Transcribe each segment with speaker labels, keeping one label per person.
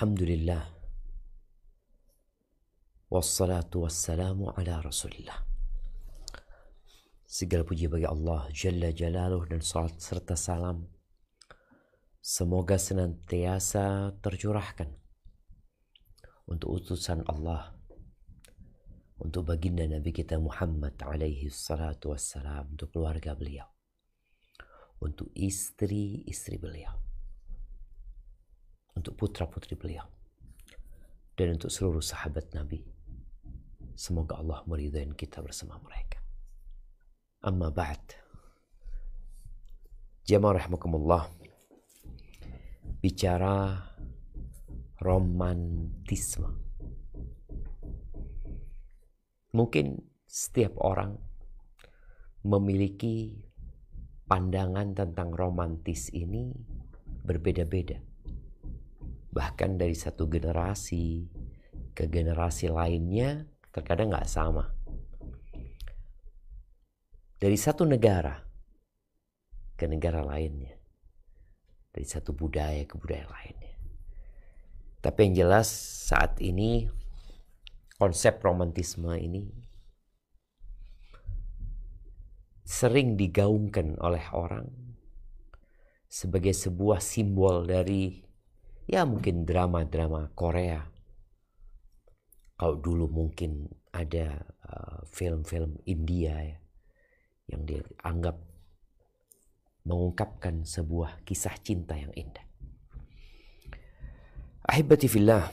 Speaker 1: Alhamdulillah. Wassalatu wassalamu ala rasulillah. Segala puji bagi Allah Jalla Jalaluh, dan salat serta salam semoga senantiasa tercurahkan untuk utusan Allah, untuk baginda Nabi kita Muhammad alaihi salatu wassalam, untuk keluarga beliau, untuk istri-istri beliau, untuk putra-putri beliau, dan untuk seluruh sahabat Nabi. Semoga Allah meridai kita bersama mereka. Amma ba'd. Jamaah rahimakumullah. Bicara romantisme. Mungkin setiap orang memiliki pandangan tentang romantis ini berbeda-beda. Bahkan dari satu generasi ke generasi lainnya terkadang nggak sama. Dari satu negara ke negara lainnya, dari satu budaya ke budaya lainnya. Tapi yang jelas saat ini konsep romantisme ini sering digaungkan oleh orang sebagai sebuah simbol dari mungkin drama-drama Korea. Kalau dulu mungkin ada film-film India yang dianggap mengungkapkan sebuah kisah cinta yang indah. Ahibati fillah,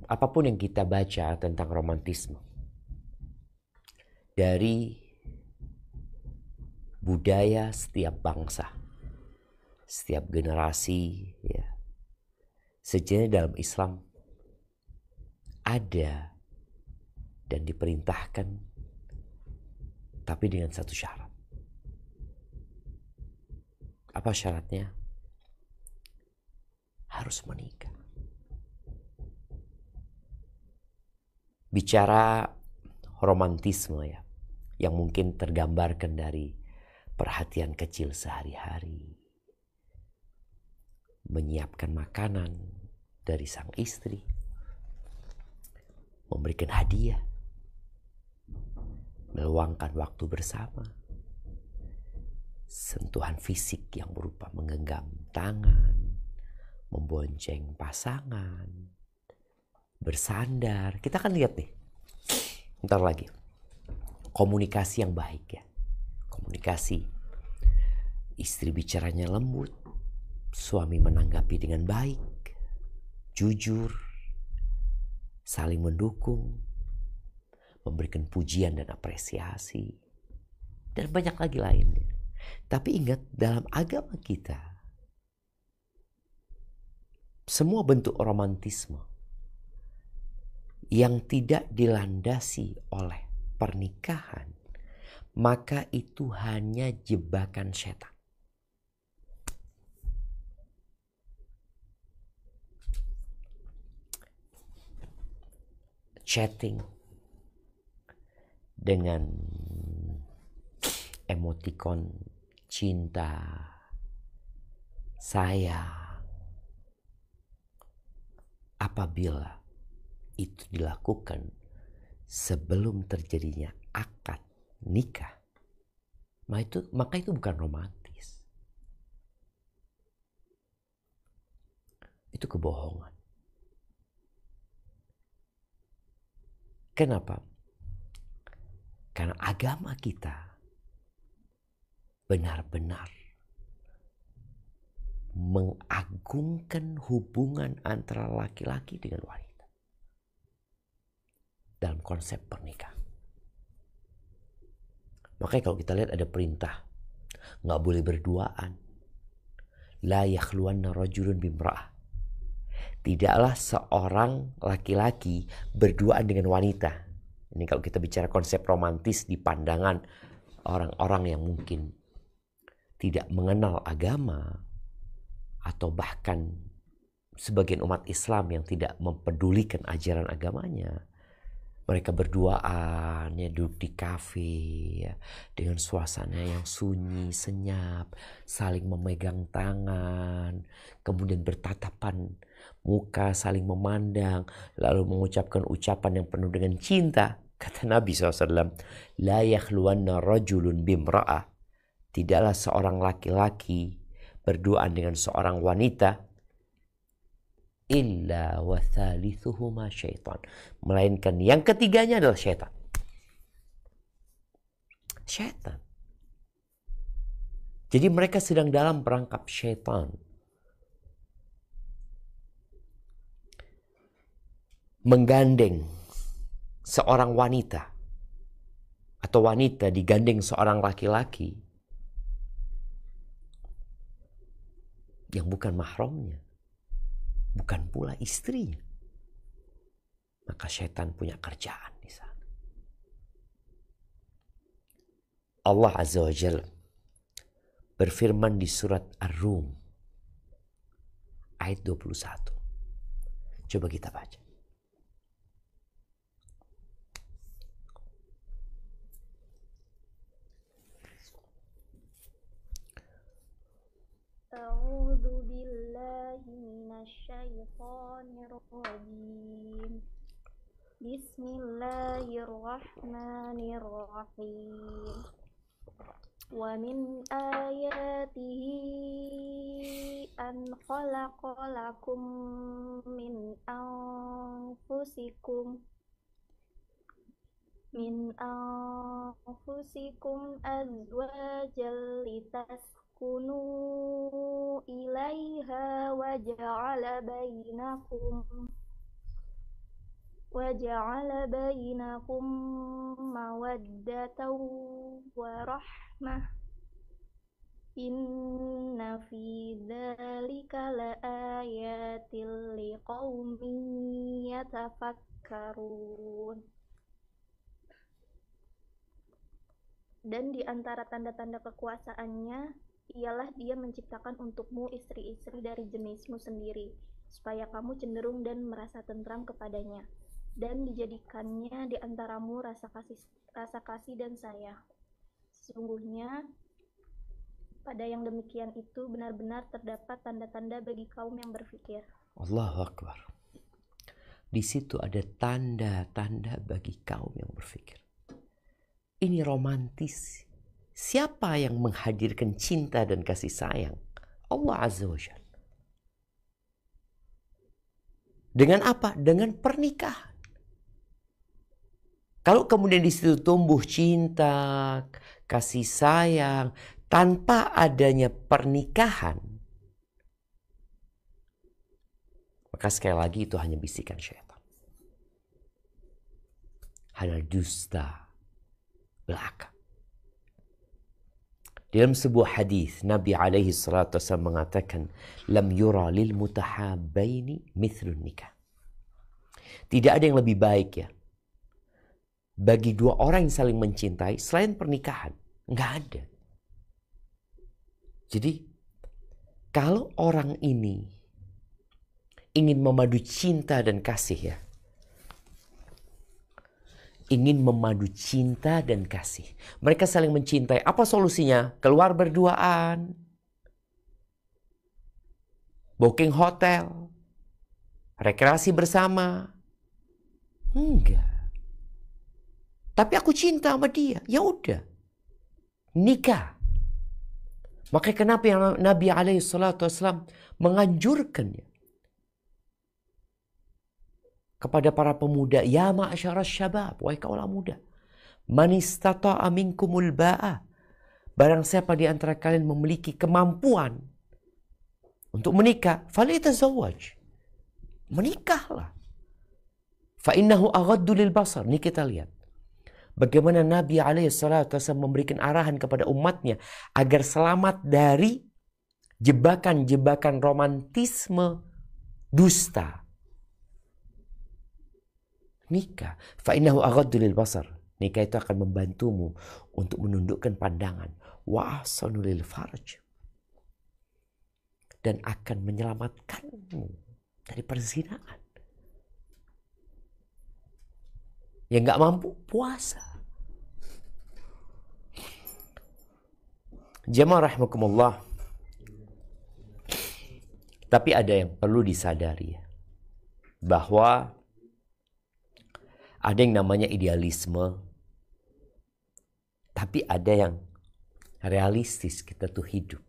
Speaker 1: apapun yang kita baca tentang romantisme, dari budaya setiap bangsa, setiap generasi, sejenis dalam Islam ada dan diperintahkan, tapi dengan satu syarat. Apa syaratnya? Harus menikah. Bicara romantisme yang mungkin tergambarkan dari perhatian kecil sehari-hari, menyiapkan makanan dari sang istri, memberikan hadiah, meluangkan waktu bersama, sentuhan fisik yang berupa menggenggam tangan, membonceng pasangan, bersandar. Kita akan lihat nih, bentar lagi, komunikasi yang baik komunikasi. Istri bicaranya lembut, suami menanggapi dengan baik, jujur, saling mendukung, memberikan pujian dan apresiasi, dan banyak lagi lainnya. Tapi ingat, dalam agama kita, semua bentuk romantisme yang tidak dilandasi oleh pernikahan, maka itu hanya jebakan setan. Chatting dengan emotikon cinta, sayang, apabila itu dilakukan sebelum terjadinya akad nikah, maka itu bukan romantis. Itu kebohongan. Kenapa? Karena agama kita benar-benar mengagungkan hubungan antara laki-laki dengan wanita dalam konsep pernikahan. Makanya kalau kita lihat ada perintah, nggak boleh berduaan. La yakhluwanna rajulun bimra'ah. Tidaklah seorang laki-laki berduaan dengan wanita. Ini kalau kita bicara konsep romantis di pandangan orang-orang yang mungkin tidak mengenal agama, atau bahkan sebagian umat Islam yang tidak mempedulikan ajaran agamanya, Mereka berduaan, ya, duduk di kafe, ya, dengan suasana yang sunyi, senyap, saling memegang tangan, kemudian bertatapan muka, saling memandang, lalu mengucapkan ucapan yang penuh dengan cinta. Kata Nabi SAW, La yakhluwanna rajulun bimra'ah. Tidaklah seorang laki-laki berduaan dengan seorang wanita, illa wa thalithuhuma syaitan, melainkan yang ketiganya adalah syaitan. Syaitan. Jadi mereka sedang dalam perangkap syaitan. Menggandeng seorang wanita atau wanita digandeng seorang laki-laki yang bukan mahramnya, bukan pula istrinya. Maka syaitan punya kerjaan di sana. Allah Azza wa Jalla berfirman di surat Ar-Rum ayat 21. Coba kita baca.
Speaker 2: A'udzu billahi minasyaitonir rajim. Bismillahirrahmanirrahim. Wa min ayatihi an khalaqa lakum min anfusikum azwajan litaskunu ilaiha wa ja'ala bainakum mawaddatan wa rahmah. Inna fi dzalika laayatil liqaumin yatafakkarun. Dan di antara tanda-tanda kekuasaannya ialah Dia menciptakan untukmu istri-istri dari jenismu sendiri, supaya kamu cenderung dan merasa tentram kepadanya, dan dijadikannya di antaramu rasa kasih dan sayang. Sesungguhnya pada yang demikian itu benar-benar terdapat tanda-tanda bagi kaum yang berfikir.
Speaker 1: Allahu Akbar. Di situ ada tanda-tanda bagi kaum yang berfikir. Ini romantis. Siapa yang menghadirkan cinta dan kasih sayang? Allah Azza wa Jalla. Dengan apa? Dengan pernikahan. Kalau kemudian di situ tumbuh cinta, kasih sayang, tanpa adanya pernikahan, maka sekali lagi itu hanya bisikan syaitan. Hanya dusta belaka. Dalam sebuah hadis Nabi alaihi salatu wasallam mengatakan, lam yura lil mutahabbaini mithlun nikah. Tidak ada yang lebih baik ya bagi dua orang yang saling mencintai selain pernikahan. Enggak ada. Jadi kalau orang ini ingin memadu cinta dan kasih ya, ingin memadu cinta dan kasih, mereka saling mencintai, apa solusinya? Keluar berduaan, booking hotel, rekreasi bersama? Enggak. Tapi aku cinta sama dia, ya udah, nikah. Makanya kenapa yang Nabi alaihi salatu wasallam menganjurkannya kepada para pemuda, ya ma'asyaras syabab, wahai kaulah muda, man istata'a minkumul ba'a, barang siapa di antara kalian memiliki kemampuan untuk menikah, falyatazawwaj, menikahlah, fa innahu aghaddu lil basar. Ini kita lihat bagaimana Nabi alaihissalatu wasallam memberikan arahan kepada umatnya agar selamat dari jebakan-jebakan romantisme dusta. Nikah, fa innahu aghaddu lil basar. Nikah itu akan membantumu untuk menundukkan pandangan, wa ahsanu lil farj, dan akan menyelamatkanmu dari perzinaan. Yang nggak mampu puasa. Jemaah rahimakumullah. Tapi ada yang perlu disadari ya, bahwa ada yang namanya idealisme, tapi ada yang realistis kita tuh hidup.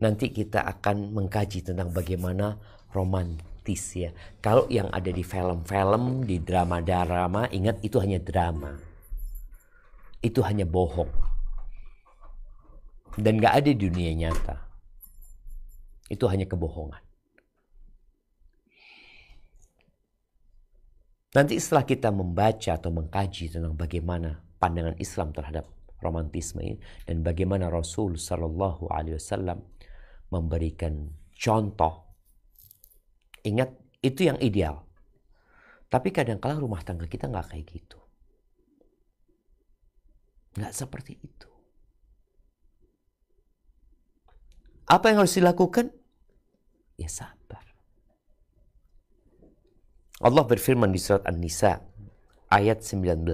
Speaker 1: Nanti kita akan mengkaji tentang bagaimana romantis ya. Kalau yang ada di film-film, di drama-drama, ingat itu hanya drama. Itu hanya bohong. Dan gak ada di dunia nyata. Itu hanya kebohongan. Nanti setelah kita membaca atau mengkaji tentang bagaimana pandangan Islam terhadap romantisme ini, dan bagaimana Rasul Shallallahu Alaihi Wasallam memberikan contoh, ingat itu yang ideal. Tapi kadang-kala rumah tangga kita nggak kayak gitu, nggak seperti itu. Apa yang harus dilakukan? Ya sabar. Allah berfirman di surat An-Nisa ayat 19.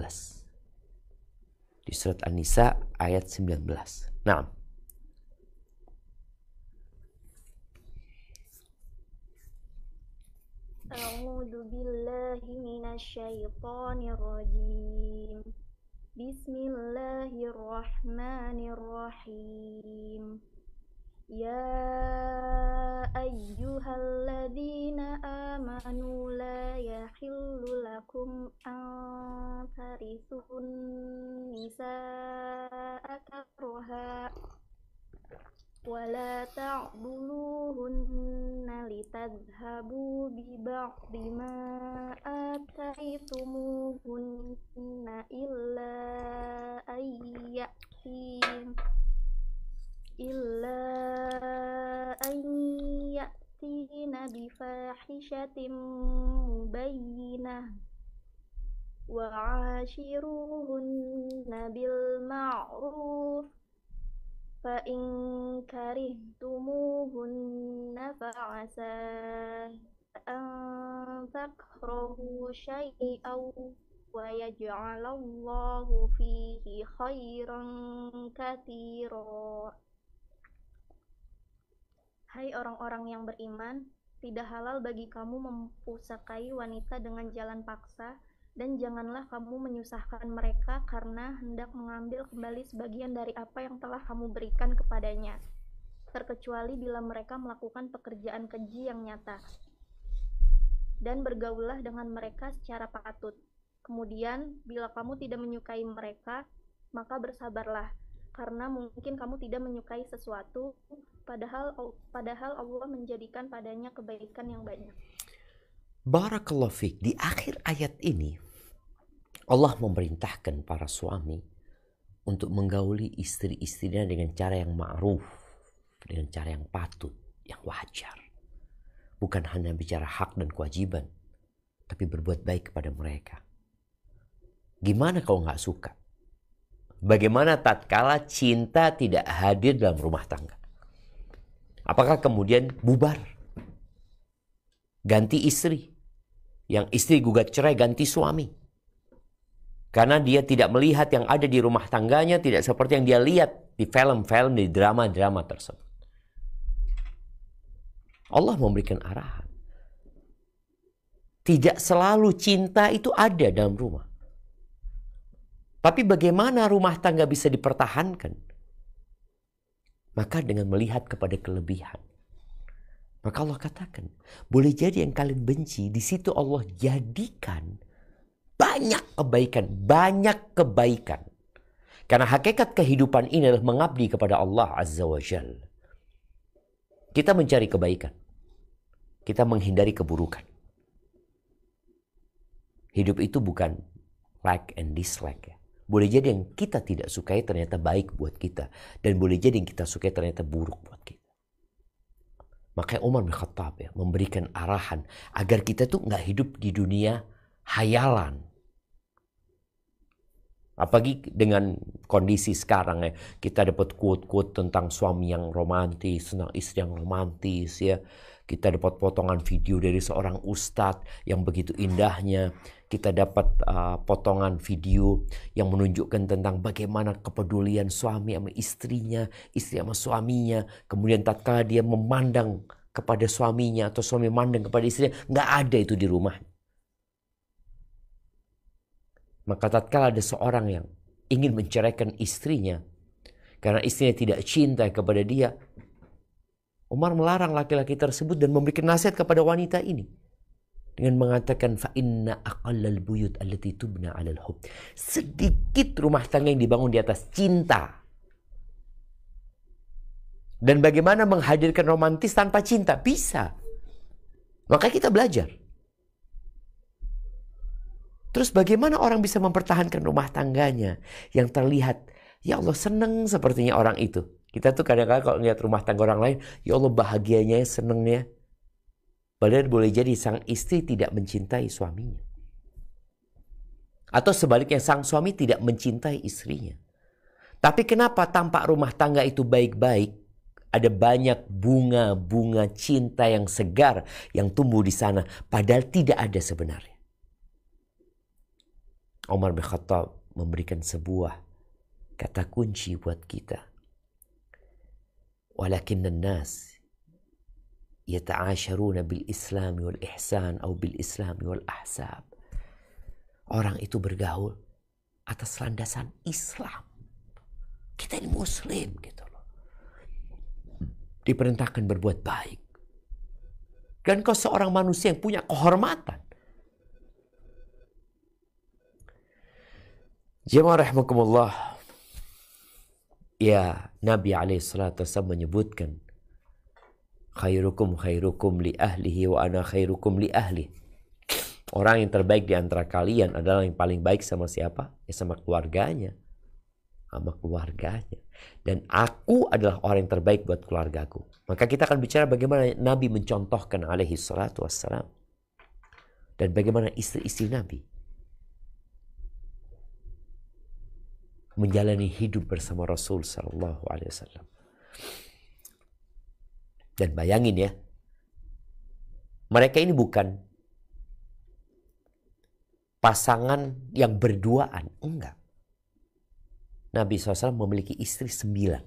Speaker 1: Di surat An-Nisa ayat 19. Nah.
Speaker 2: A'udzu billahi minasyaitonir rajim. Bismillahirrahmanirrahim. Ya ayyuhalladzina amanu la yahillu lakum an tarithun nisaa karha wa la ta'dhuluhunna litadhhabu bi ba'di ma ataytumuhunna illa an ya'tina bifahishatin mubayyinah wa 'ashiruhunna bil ma'ruf fa in karihtumuhunna fa'asa an takrahu syai'an wa yaj'alallahu fihi khairan katsira. Hai orang-orang yang beriman, tidak halal bagi kamu mempusakai wanita dengan jalan paksa, dan janganlah kamu menyusahkan mereka karena hendak mengambil kembali sebagian dari apa yang telah kamu berikan kepadanya, terkecuali bila mereka melakukan pekerjaan keji yang nyata. Dan bergaullah dengan mereka secara patut. Kemudian, bila kamu tidak menyukai mereka, maka bersabarlah, karena mungkin kamu tidak menyukai sesuatu, padahal Allah menjadikan padanya kebaikan yang banyak.
Speaker 1: Barakallahu fiik. Di akhir ayat ini Allah memerintahkan para suami untuk menggauli istri-istrinya dengan cara yang ma'ruf, dengan cara yang patut, yang wajar. Bukan hanya bicara hak dan kewajiban, tapi berbuat baik kepada mereka. Gimana kalau nggak suka? Bagaimana tatkala cinta tidak hadir dalam rumah tangga? Apakah kemudian bubar? Ganti istri. Yang istri gugat cerai ganti suami. Karena dia tidak melihat yang ada di rumah tangganya tidak seperti yang dia lihat di film-film, di drama-drama tersebut. Allah memberikan arahan. Tidak selalu cinta itu ada dalam rumah. Tapi bagaimana rumah tangga bisa dipertahankan? Maka dengan melihat kepada kelebihan. Maka Allah katakan, boleh jadi yang kalian benci, di situ Allah jadikan banyak kebaikan. Karena hakikat kehidupan ini adalah mengabdi kepada Allah Azza wa Jalla. Kita mencari kebaikan. Kita menghindari keburukan. Hidup itu bukan like and dislike ya. Boleh jadi yang kita tidak sukai ternyata baik buat kita. Dan boleh jadi yang kita sukai ternyata buruk buat kita. Makanya Umar bin Khattab ya, memberikan arahan agar kita tuh nggak hidup di dunia hayalan. Apalagi dengan kondisi sekarang ya. Kita dapat quote-quote tentang suami yang romantis, tentang istri yang romantis ya. Kita dapat potongan video dari seorang ustadz yang begitu indahnya. Kita dapat potongan video yang menunjukkan tentang bagaimana kepedulian suami sama istrinya, istri sama suaminya. Kemudian tatkala dia memandang kepada suaminya atau suami memandang kepada istrinya, nggak ada itu di rumah. Maka tatkala ada seorang yang ingin menceraikan istrinya karena istrinya tidak cinta kepada dia, Umar melarang laki-laki tersebut dan memberikan nasihat kepada wanita ini dengan mengatakan fa inna aqallal buyut allati tubna 'alal hub. Sedikit rumah tangga yang dibangun di atas cinta. Dan bagaimana menghadirkan romantis tanpa cinta? Bisa. Maka kita belajar. Terus bagaimana orang bisa mempertahankan rumah tangganya yang terlihat, ya Allah seneng sepertinya orang itu. Kita tuh kadang-kadang kalau ngeliat rumah tangga orang lain, ya Allah bahagianya, senengnya. Padahal boleh jadi sang istri tidak mencintai suaminya. Atau sebaliknya sang suami tidak mencintai istrinya. Tapi kenapa tampak rumah tangga itu baik-baik? Ada banyak bunga-bunga cinta yang segar yang tumbuh di sana. Padahal tidak ada sebenarnya. Umar bin Khattab memberikan sebuah kata kunci buat kita. Walakinna an-nas yata'asharuna bil islami wal ihsan atau bil islami wal ahsab. Orang itu bergaul atas landasan Islam. Kita ini muslim gitu loh. Diperintahkan berbuat baik. Dan kau seorang manusia yang punya kehormatan. Jemaah rahimakumullah. Ya, Nabi alaihissalatu wassalam menyebutkan khairukum khairukum li ahlihi wa ana khairukum li ahli. Orang yang terbaik di antara kalian adalah yang paling baik sama siapa? Ya sama keluarganya. Sama keluarganya. Dan aku adalah orang yang terbaik buat keluargaku. Maka kita akan bicara bagaimana Nabi mencontohkan alaihissalatu wassalam. Dan bagaimana istri-istri Nabi menjalani hidup bersama Rasul sallallahu alaihi wasallam. Dan bayangin ya, mereka ini bukan pasangan yang berduaan, enggak. Nabi SAW memiliki istri 9.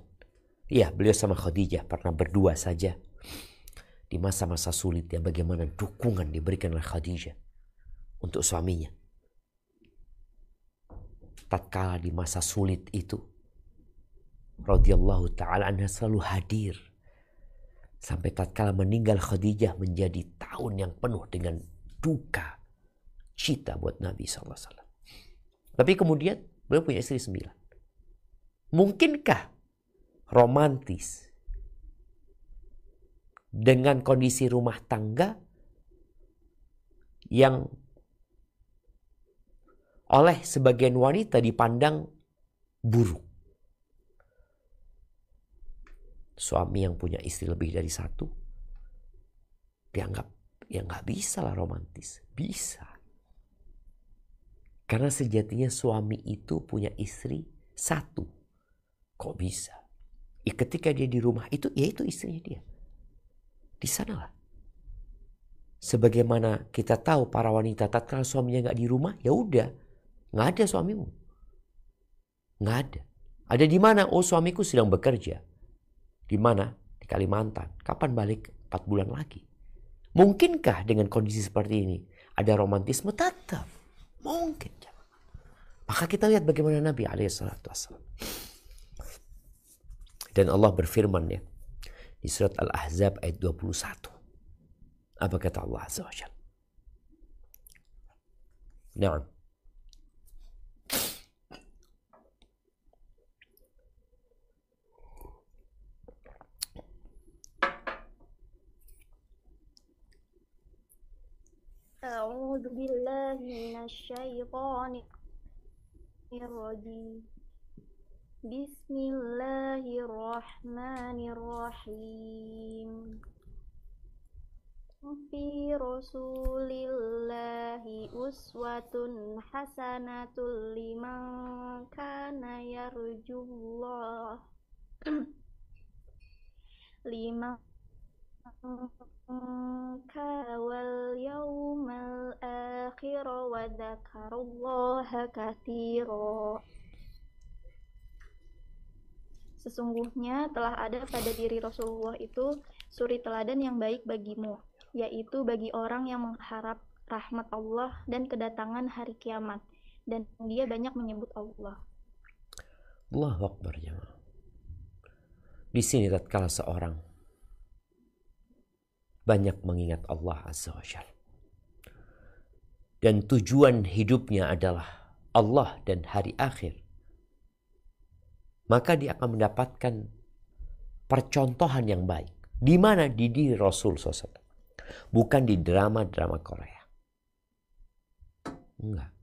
Speaker 1: Iya, beliau sama Khadijah pernah berdua saja. Di masa-masa sulit ya, bagaimana dukungan diberikan oleh Khadijah untuk suaminya. Tatkala di masa sulit itu, radhiyallahu ta'ala anha selalu hadir. Sampai tatkala meninggal Khadijah menjadi tahun yang penuh dengan duka cita buat Nabi SAW. Tapi kemudian beliau punya istri 9. Mungkinkah romantis dengan kondisi rumah tangga yang oleh sebagian wanita dipandang buruk? Suami yang punya istri lebih dari satu dianggap ya nggak bisa lah romantis. Bisa. Karena sejatinya suami itu punya istri 1. Kok bisa? Ya ketika dia di rumah itu, ya itu istrinya dia. Di sanalah. Sebagaimana kita tahu para wanita tatkala suaminya nggak di rumah, ya udah, nggak ada suamimu. Nggak ada. Ada di mana? Oh, suamiku sedang bekerja. Di mana? Di Kalimantan. Kapan balik? 4 bulan lagi. Mungkinkah dengan kondisi seperti ini ada romantisme? Tetap. Mungkin. Maka kita lihat bagaimana Nabi SAW. Dan Allah berfirman ya di surat Al-Ahzab ayat 21. Apa kata Allah Azza wa Jalla? Naam.
Speaker 2: A'udzu billahi minasyaitonir rajim. Bismillahirrahmanirrahim. Fi Rasulillahi uswatun hasanatul liman kana yarjullah liman wal yawmal akhir wa dzakarullaha katsira. Sesungguhnya telah ada pada diri Rasulullah itu suri teladan yang baik bagimu, yaitu bagi orang yang mengharap rahmat Allah dan kedatangan hari kiamat, dan dia banyak menyebut Allah.
Speaker 1: Allahu Akbar jemaah. Di sini tatkala seorang banyak mengingat Allah Azza wa Jalla dan tujuan hidupnya adalah Allah dan hari akhir, maka dia akan mendapatkan percontohan yang baik. Di mana? Di diri Rasul SAW. Bukan di drama-drama Korea. Enggak.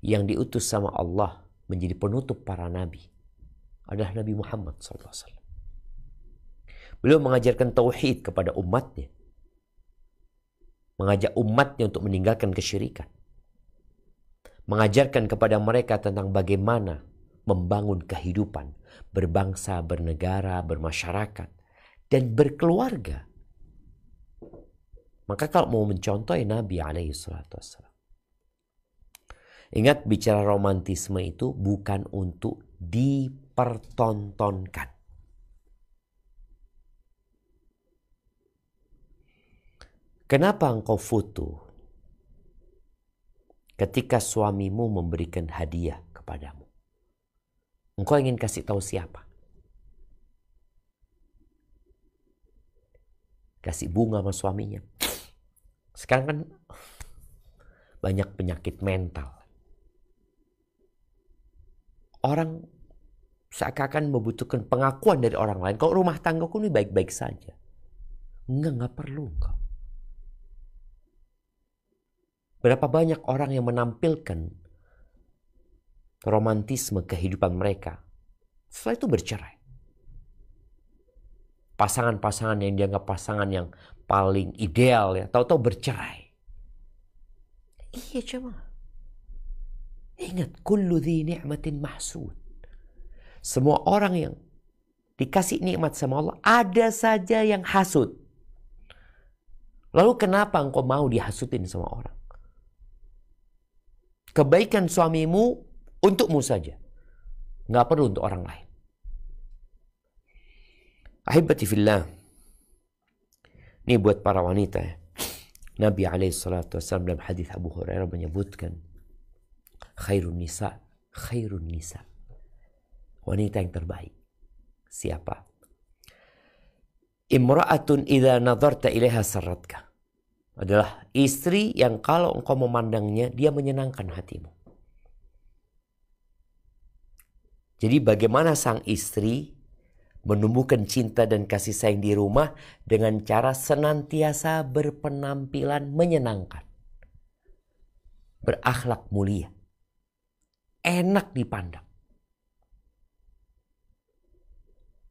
Speaker 1: Yang diutus sama Allah menjadi penutup para nabi adalah Nabi Muhammad SAW. Beliau mengajarkan tauhid kepada umatnya. Mengajak umatnya untuk meninggalkan kesyirikan. Mengajarkan kepada mereka tentang bagaimana membangun kehidupan, berbangsa, bernegara, bermasyarakat, dan berkeluarga. Maka kalau mau mencontoh Nabi SAW. Ingat, bicara romantisme itu bukan untuk dipertontonkan. Kenapa engkau foto ketika suamimu memberikan hadiah kepadamu? Engkau ingin kasih tahu siapa? Kasih bunga sama suaminya. Sekarang kan banyak penyakit mental. Orang seakan-akan membutuhkan pengakuan dari orang lain. Kalau rumah tanggaku ini baik-baik saja. Enggak perlu engkau. Berapa banyak orang yang menampilkan romantisme kehidupan mereka, setelah itu bercerai. Pasangan-pasangan yang dianggap pasangan yang paling ideal, ya, tahu-tahu bercerai. Iya cuma. Ingat, kullu dhi ni'matin mahsud. Semua orang yang dikasih nikmat sama Allah, ada saja yang hasud. Lalu kenapa engkau mau dihasudin sama orang? Kebaikan suamimu untukmu saja. Nggak perlu untuk orang lain. Ahibati fillah. Ini buat para wanita ya. Nabi SAW dalam hadis Abu Hurairah menyebutkan, khairun nisa. Wanita yang terbaik. Siapa? Imra'atun idza nadharta ilaiha sarratka. Adalah istri yang kalau engkau memandangnya, dia menyenangkan hatimu. Jadi bagaimana sang istri menumbuhkan cinta dan kasih sayang di rumah dengan cara senantiasa berpenampilan menyenangkan. Berakhlak mulia. Enak dipandang.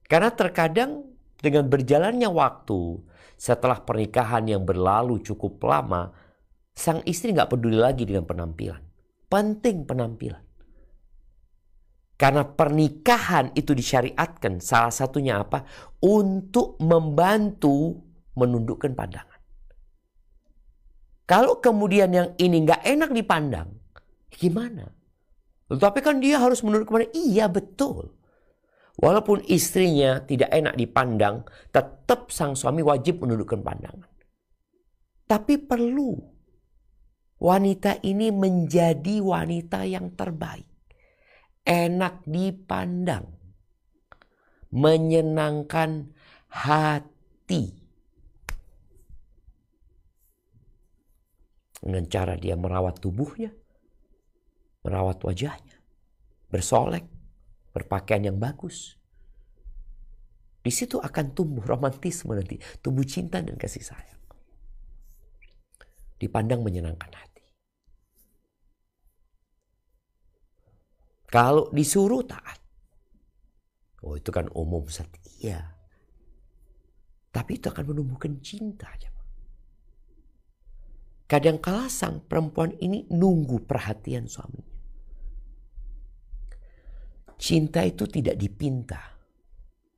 Speaker 1: Karena terkadang dengan berjalannya waktu, setelah pernikahan yang berlalu cukup lama, sang istri nggak peduli lagi dengan penampilan. Penting penampilan. Karena pernikahan itu disyariatkan, salah satunya apa? Untuk membantu menundukkan pandangan. Kalau kemudian yang ini nggak enak dipandang, gimana? Tapi kan dia harus menundukkan pandangan. Iya betul. Walaupun istrinya tidak enak dipandang, tetap sang suami wajib menundukkan pandangan. Tapi perlu wanita ini menjadi wanita yang terbaik. Enak dipandang. Menyenangkan hati. Dengan cara dia merawat tubuhnya, merawat wajahnya, bersolek, berpakaian yang bagus. Di situ akan tumbuh romantisme nanti, tumbuh cinta dan kasih sayang. Dipandang menyenangkan hati. Kalau disuruh taat. Oh itu kan umum setia. Tapi itu akan menumbuhkan cinta. Kadangkala sang perempuan ini nunggu perhatian suaminya. Cinta itu tidak dipinta,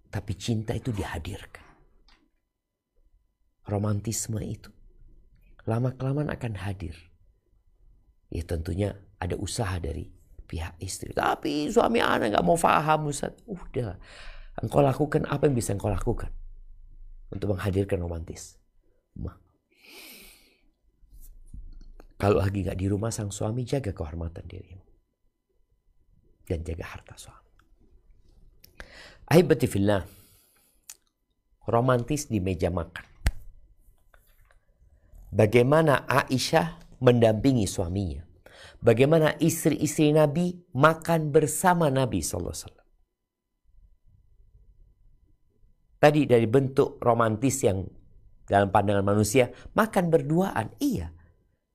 Speaker 1: tapi cinta itu dihadirkan. romantisme itu lama-kelamaan akan hadir. Ya tentunya ada usaha dari pihak istri. Tapi suami ana nggak mau paham, Ustaz. Udah, engkau lakukan apa yang bisa engkau lakukan untuk menghadirkan romantis. Kalau lagi nggak di rumah sang suami, jaga kehormatan dirimu dan jaga harta suami. Ahibati fillah, romantis di meja makan. Bagaimana Aisyah mendampingi suaminya. Bagaimana istri-istri Nabi makan bersama Nabi SAW. Tadi dari bentuk romantis yang dalam pandangan manusia, makan berduaan, iya.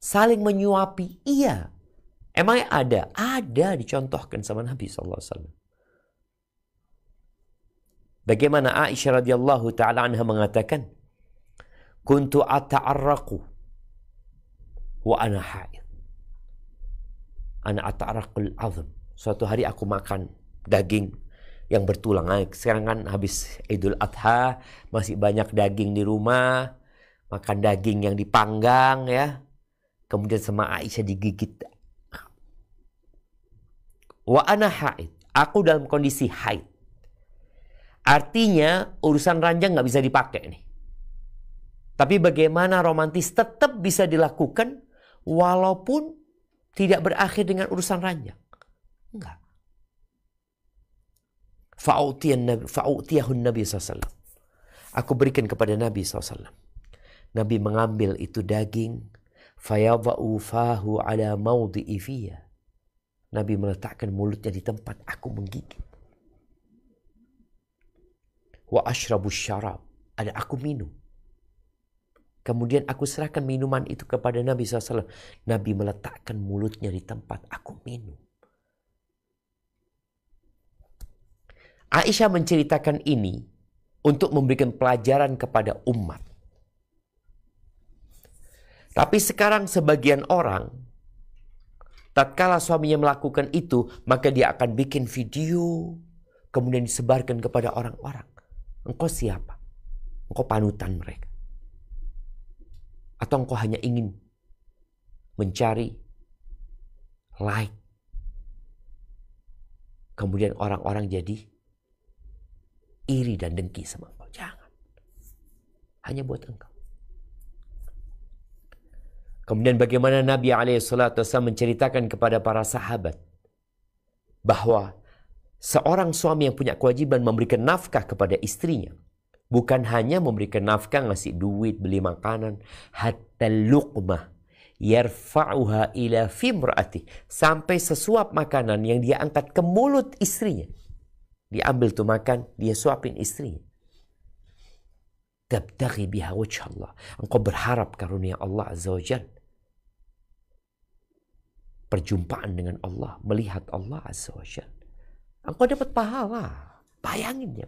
Speaker 1: Saling menyuapi, iya. Emangnya ada? Ada, dicontohkan sama Nabi SAW. Bagaimana Aisyah radhiyallahu ta'ala anha mengatakan, kuntu ata'arraqu wa ana haid. Ana ata'arraqul azm. Suatu hari aku makan daging yang bertulang. Sekarang kan habis Idul Adha, masih banyak daging di rumah. Makan daging yang dipanggang ya. Kemudian sama Aisyah digigit. Wa ana haid. Aku dalam kondisi haid. Artinya urusan ranjang nggak bisa dipakai nih. Tapi bagaimana romantis tetap bisa dilakukan walaupun tidak berakhir dengan urusan ranjang. Enggak. Fa'utiyahun Nabi SAW. Aku berikan kepada Nabi SAW. Nabi mengambil itu daging. Fayadha'u fahu ala mawdi'i fiyya. Nabi meletakkan mulutnya di tempat aku menggigit. Wa ashrabu syarab. Ada aku minum. Kemudian aku serahkan minuman itu kepada Nabi SAW. Nabi meletakkan mulutnya di tempat aku minum. Aisyah menceritakan ini untuk memberikan pelajaran kepada umat. Tapi sekarang sebagian orang, tatkala suaminya melakukan itu, maka dia akan bikin video, kemudian disebarkan kepada orang-orang. Engkau siapa? Engkau panutan mereka. Atau engkau hanya ingin mencari like. Kemudian orang-orang jadi iri dan dengki sama engkau. Jangan. Hanya buat engkau. Kemudian bagaimana Nabi SAW menceritakan kepada para sahabat bahwa seorang suami yang punya kewajiban memberikan nafkah kepada istrinya. Bukan hanya memberikan nafkah, ngasih duit, beli makanan. Hatta luqmah yarfa'uha ila fimra'ati. Sampai sesuap makanan yang dia angkat ke mulut istrinya. Diambil tuh makan, dia suapin istrinya. Tabtaghi biha wajh Allah. Engkau berharap karunia Allah Azza wa Jalla. Perjumpaan dengan Allah, melihat Allah Azza wa Jalla. Engkau dapat pahala. Bayangin ya.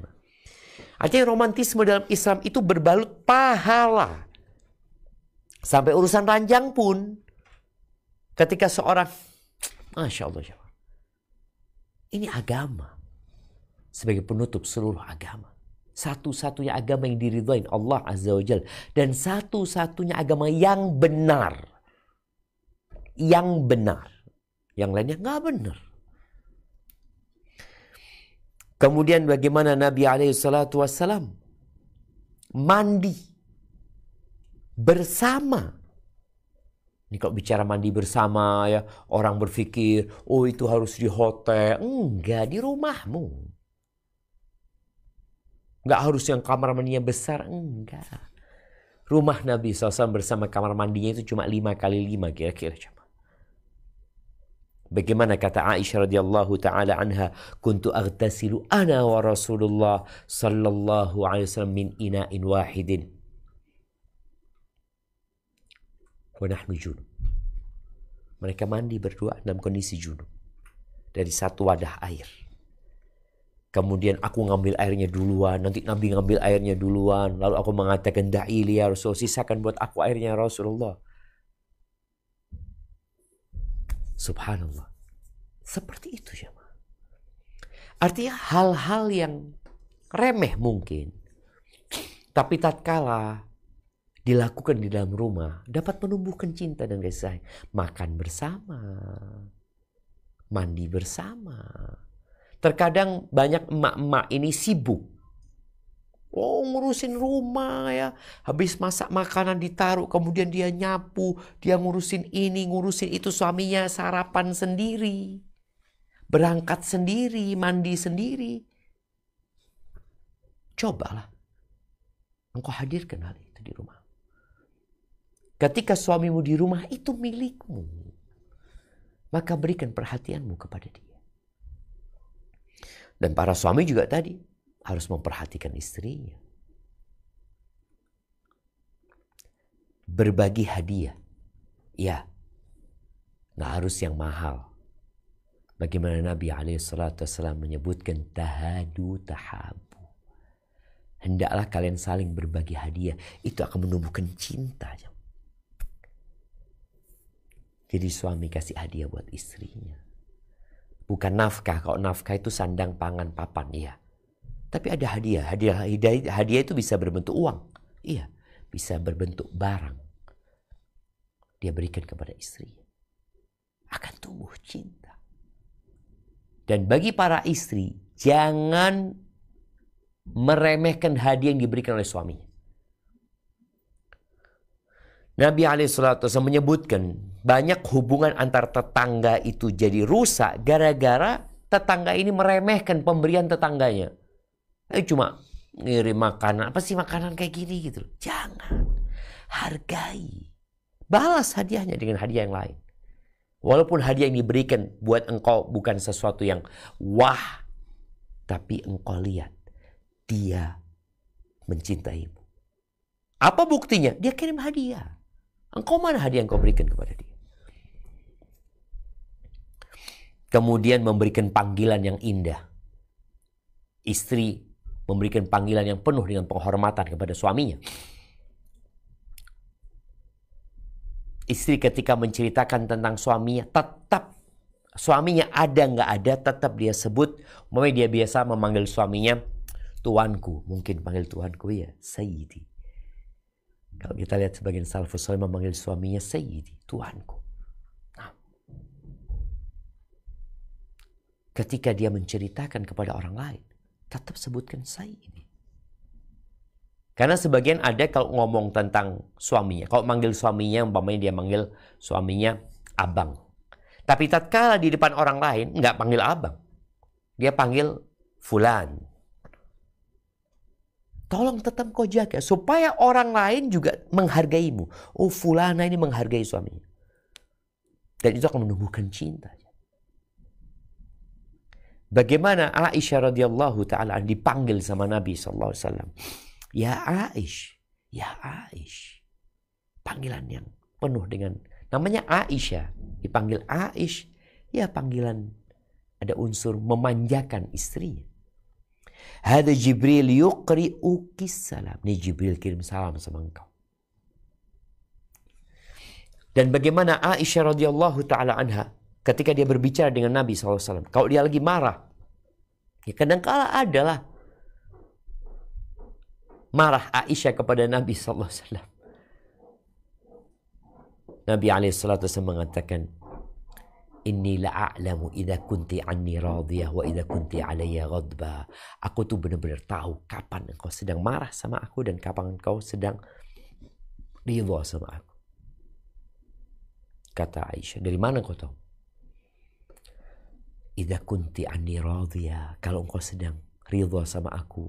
Speaker 1: Artinya romantisme dalam Islam itu berbalut pahala. Sampai urusan ranjang pun. Ketika seorang, Masya Allah. Ini agama. Sebagai penutup seluruh agama. Satu-satunya agama yang diridhoin Allah Azza wa Jalla. Dan satu-satunya agama yang benar. Yang benar. Yang lainnya nggak benar. Kemudian bagaimana Nabi SAW mandi bersama. Ini kalau bicara mandi bersama ya, orang berpikir, oh itu harus di hotel. Enggak, di rumahmu. Enggak harus yang kamar mandinya besar, enggak. Rumah Nabi SAW bersama kamar mandinya itu cuma 5x5 kira-kira. Bagaimana kata Aisyah radhiyallahu taala anha, kuntu aghtasilu ana wa Rasulullah sallallahu alaihi wasallam min ina'in wahidin. Wa nahnu junub. Mereka mandi berdua dalam kondisi junub. Dari satu wadah air. Kemudian aku ngambil airnya duluan, nanti Nabi ngambil airnya duluan, lalu aku mengatakan da'ili ya Rasul, sisakan buat aku airnya Rasulullah. Subhanallah. Seperti itu ya. Artinya hal-hal yang remeh mungkin. Tapi tatkala dilakukan di dalam rumah dapat menumbuhkan cinta dan kasih sayang. Makan bersama, mandi bersama. Terkadang banyak emak-emak ini sibuk. Oh, ngurusin rumah ya. Habis masak makanan ditaruh, kemudian dia nyapu, dia ngurusin ini, ngurusin itu. Suaminya sarapan sendiri, berangkat sendiri, mandi sendiri. Cobalah engkau hadirkan hal itu di rumah. Ketika suamimu di rumah, itu milikmu. Maka berikan perhatianmu kepada dia. Dan para suami juga tadi harus memperhatikan istrinya. Berbagi hadiah. Ya, gak harus yang mahal. Bagaimana Nabi SAW menyebutkan tahadu tahabu. Hendaklah kalian saling berbagi hadiah. Itu akan menumbuhkan cinta. Jadi suami kasih hadiah buat istrinya. Bukan nafkah. Kalau nafkah itu sandang, pangan, papan. Iya. Tapi ada hadiah. Hadiah itu bisa berbentuk uang. Iya. Bisa berbentuk barang. Dia berikan kepada istrinya. Akan tumbuh cinta. Dan bagi para istri, jangan meremehkan hadiah yang diberikan oleh suaminya. Nabi SAW menyebutkan banyak hubungan antar tetangga itu jadi rusak gara-gara tetangga ini meremehkan pemberian tetangganya. Cuma ngirim makanan, apa sih makanan kayak gini gitu. Jangan, hargai. Balas hadiahnya dengan hadiah yang lain. Walaupun hadiah yang diberikan buat engkau bukan sesuatu yang wah, tapi engkau lihat dia mencintaimu. Apa buktinya? Dia kirim hadiah. Engkau mana hadiah yang kau berikan kepada dia? Kemudian memberikan panggilan yang indah. Istri memberikan panggilan yang penuh dengan penghormatan kepada suaminya. Istri ketika menceritakan tentang suaminya, tetap suaminya ada nggak ada, tetap dia sebut. Dia biasa memanggil suaminya tuanku. Mungkin panggil tuanku ya, Sayyidi. Kalau kita lihat sebagian salafus saleh memanggil suaminya Sayyidi, tuanku. Nah, ketika dia menceritakan kepada orang lain, tetap sebutkan Sayyidi. Karena sebagian ada kalau ngomong tentang suaminya, kalau manggil suaminya, umpamanya dia manggil suaminya abang. Tapi tatkala di depan orang lain, nggak panggil abang. Dia panggil fulan. Tolong tetap kau jaga supaya orang lain juga menghargaimu. Oh, fulana ini menghargai suaminya. Dan itu akan menumbuhkan cinta. Bagaimana Aisyah radhiyallahu taala dipanggil sama Nabi sallallahu alaihi wasallam. Ya Aish, ya Aish. Panggilan yang penuh dengan namanya Aisyah, dipanggil Aish, ya panggilan ada unsur memanjakan istrinya. Hada Jibril yuqri'uki salam. Ini Jibril kirim salam sama engkau. Dan bagaimana Aisyah radhiyallahu taala anha ketika dia berbicara dengan Nabi SAW. Kalau dia lagi marah, ya kadangkala adalah marah Aisyah kepada Nabi SAW. Nabi SAW mengatakan, Inni la'a'lamu idha kunti anni radiyah wa idha kunti alayya ghadba. Aku tuh benar-benar tahu kapan engkau sedang marah sama aku dan kapan engkau sedang ridha sama aku. Kata Aisyah, dari mana engkau tahu? Idha kunti anni radiyah. Kalau engkau sedang ridha sama aku,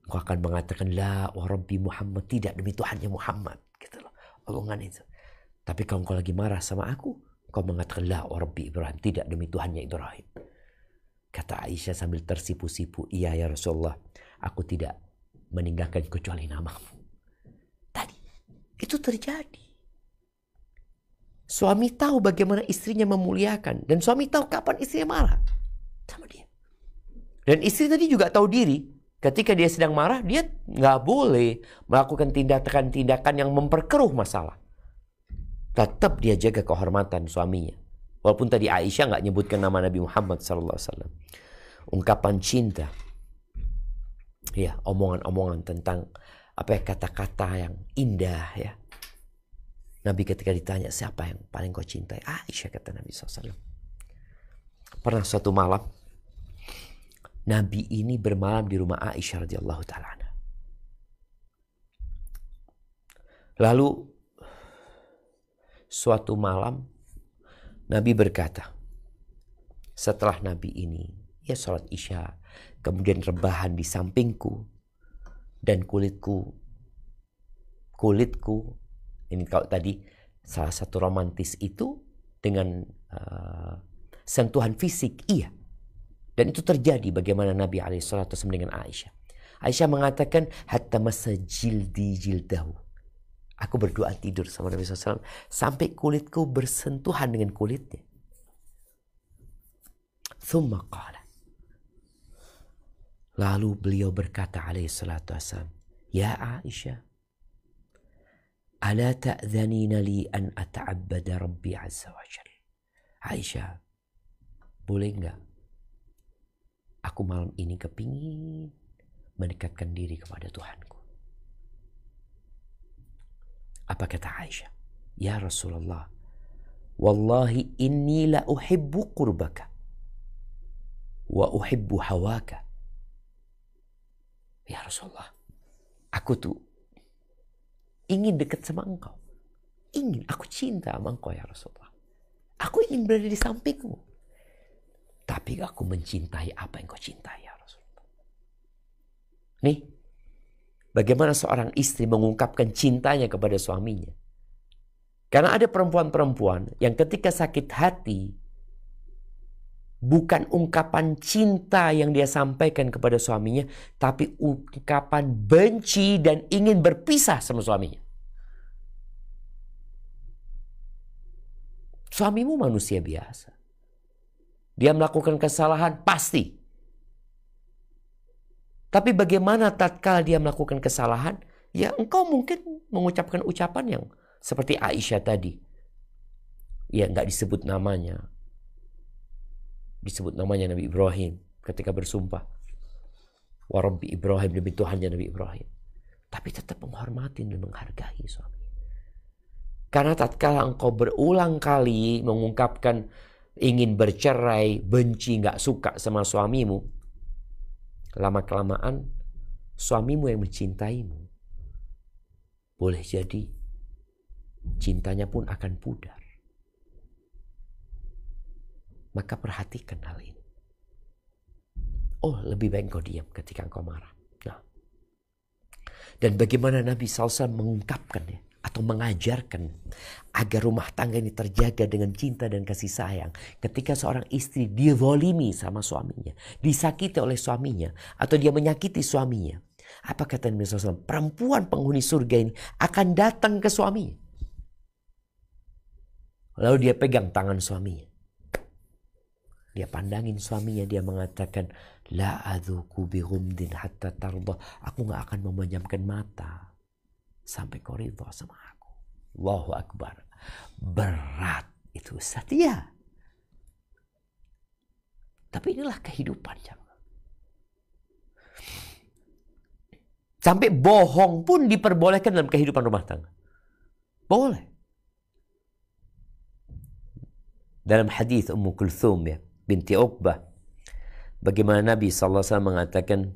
Speaker 1: engkau akan mengatakan, La wa Rabbi Muhammad. Tidak, demi Tuhannya Muhammad. Gitu loh. Omongan itu. Tapi kalau engkau lagi marah sama aku, kau mengatakan la wa Rabbi Ibrahim, tidak demi Tuhannya Ibrahim. Kata Aisyah sambil tersipu-sipu, iya ya Rasulullah, aku tidak meninggalkan kecuali namamu. Tadi itu terjadi. Suami tahu bagaimana istrinya memuliakan, dan suami tahu kapan istrinya marah sama dia. Dan istri tadi juga tahu diri, ketika dia sedang marah, dia nggak boleh melakukan tindakan-tindakan yang memperkeruh masalah. Tetap dia jaga kehormatan suaminya. Walaupun tadi Aisyah nggak nyebutkan nama Nabi Muhammad SAW. Ungkapan cinta. Ya, omongan-omongan tentang kata-kata yang indah ya. Nabi ketika ditanya siapa yang paling kau cintai, Aisyah, kata Nabi SAW. Pernah suatu malam Nabi ini bermalam di rumah Aisyah radhiyallahu taala anha. Lalu suatu malam Nabi berkata, setelah Nabi ini ya sholat Isya, kemudian rebahan di sampingku, dan kulitku ini kalau tadi salah satu romantis itu dengan sentuhan fisik, iya. Dan itu terjadi bagaimana Nabi SAW dengan Aisyah. Aisyah mengatakan, hatta masa jildi jildahu. Aku berdoa tidur sama Nabi SAW sampai kulitku bersentuhan dengan kulitnya. Thumma qala. Lalu beliau berkata alaihi salatu wassalam, ya Aisyah, ala ta'dhanina li an ata'abbada Rabbi azza wa jalla. Aisyah, boleh enggak aku malam ini kepingin mendekatkan diri kepada Tuhanku. Apa kata Aisyah? Ya Rasulullah, wallahi inni la uhibbu qurbaka wa uhibbu hawaka. Ya Rasulullah, aku tuh ingin dekat sama engkau. Aku cinta sama engkau ya Rasulullah. Aku ingin berada di sampingmu. Tapi aku mencintai apa yang kau cintai ya Rasulullah. Nih, bagaimana seorang istri mengungkapkan cintanya kepada suaminya. Karena ada perempuan-perempuan yang ketika sakit hati, bukan ungkapan cinta yang dia sampaikan kepada suaminya, tapi ungkapan benci dan ingin berpisah sama suaminya. Suamimu manusia biasa. Dia melakukan kesalahan, pasti. Tapi bagaimana tatkala dia melakukan kesalahan? Ya engkau mungkin mengucapkan ucapan yang seperti Aisyah tadi. Ya nggak disebut namanya. Disebut namanya Nabi Ibrahim ketika bersumpah. Wa Rabbi Ibrahim, demi Tuhannya Nabi Ibrahim. Tapi tetap menghormati dan menghargai suami. Karena tatkala engkau berulang kali mengungkapkan ingin bercerai, benci, gak suka sama suamimu, lama-kelamaan suamimu yang mencintaimu, boleh jadi cintanya pun akan pudar. Maka perhatikan hal ini. Oh, lebih baik kau diam ketika engkau marah. Nah, dan bagaimana Nabi SAW mengungkapkannya atau mengajarkan agar rumah tangga ini terjaga dengan cinta dan kasih sayang. Ketika seorang istri dizalimi sama suaminya, disakiti oleh suaminya, atau dia menyakiti suaminya, apa kata Nabi SAW? Perempuan penghuni surga ini akan datang ke suaminya. Lalu dia pegang tangan suaminya. Dia pandangin suaminya, dia mengatakan, la adzuku bi ghumdin hatta tarda. Aku gak akan memejamkan mata sampai kau ridha sama aku. Allahu Akbar. Berat itu Ustaz. Ya. Tapi inilah kehidupan. Sampai bohong pun diperbolehkan dalam kehidupan rumah tangga. Boleh. Dalam hadis Ummu Kulthum ya, binti Uqbah, bagaimana Nabi SAW mengatakan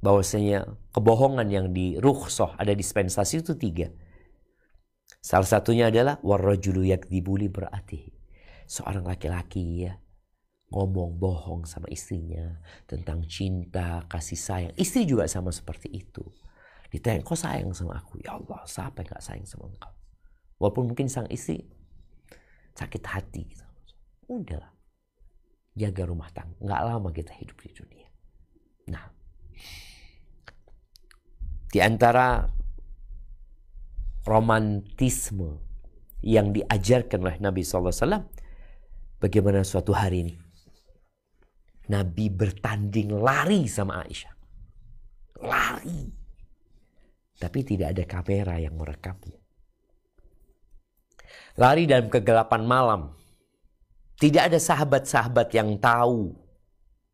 Speaker 1: bahwasanya kebohongan yang dirukhsah, ada dispensasi itu 3. Salah satunya adalah warrajulu yakdzibu li imra'atihi. Seorang laki-laki ya ngomong bohong sama istrinya tentang cinta, kasih sayang. Istri juga sama seperti itu. Ditanya, kau sayang sama aku? Ya Allah, siapa yang gak sayang sama engkau? Walaupun mungkin sang istri sakit hati. Udahlah, jaga rumah tangga. Gak lama kita hidup di dunia. Nah, di antara romantisme yang diajarkan oleh Nabi SAW, bagaimana suatu hari ini Nabi bertanding lari sama Aisyah. Lari. Tapi tidak ada kamera yang merekamnya. Lari dalam kegelapan malam. Tidak ada sahabat-sahabat yang tahu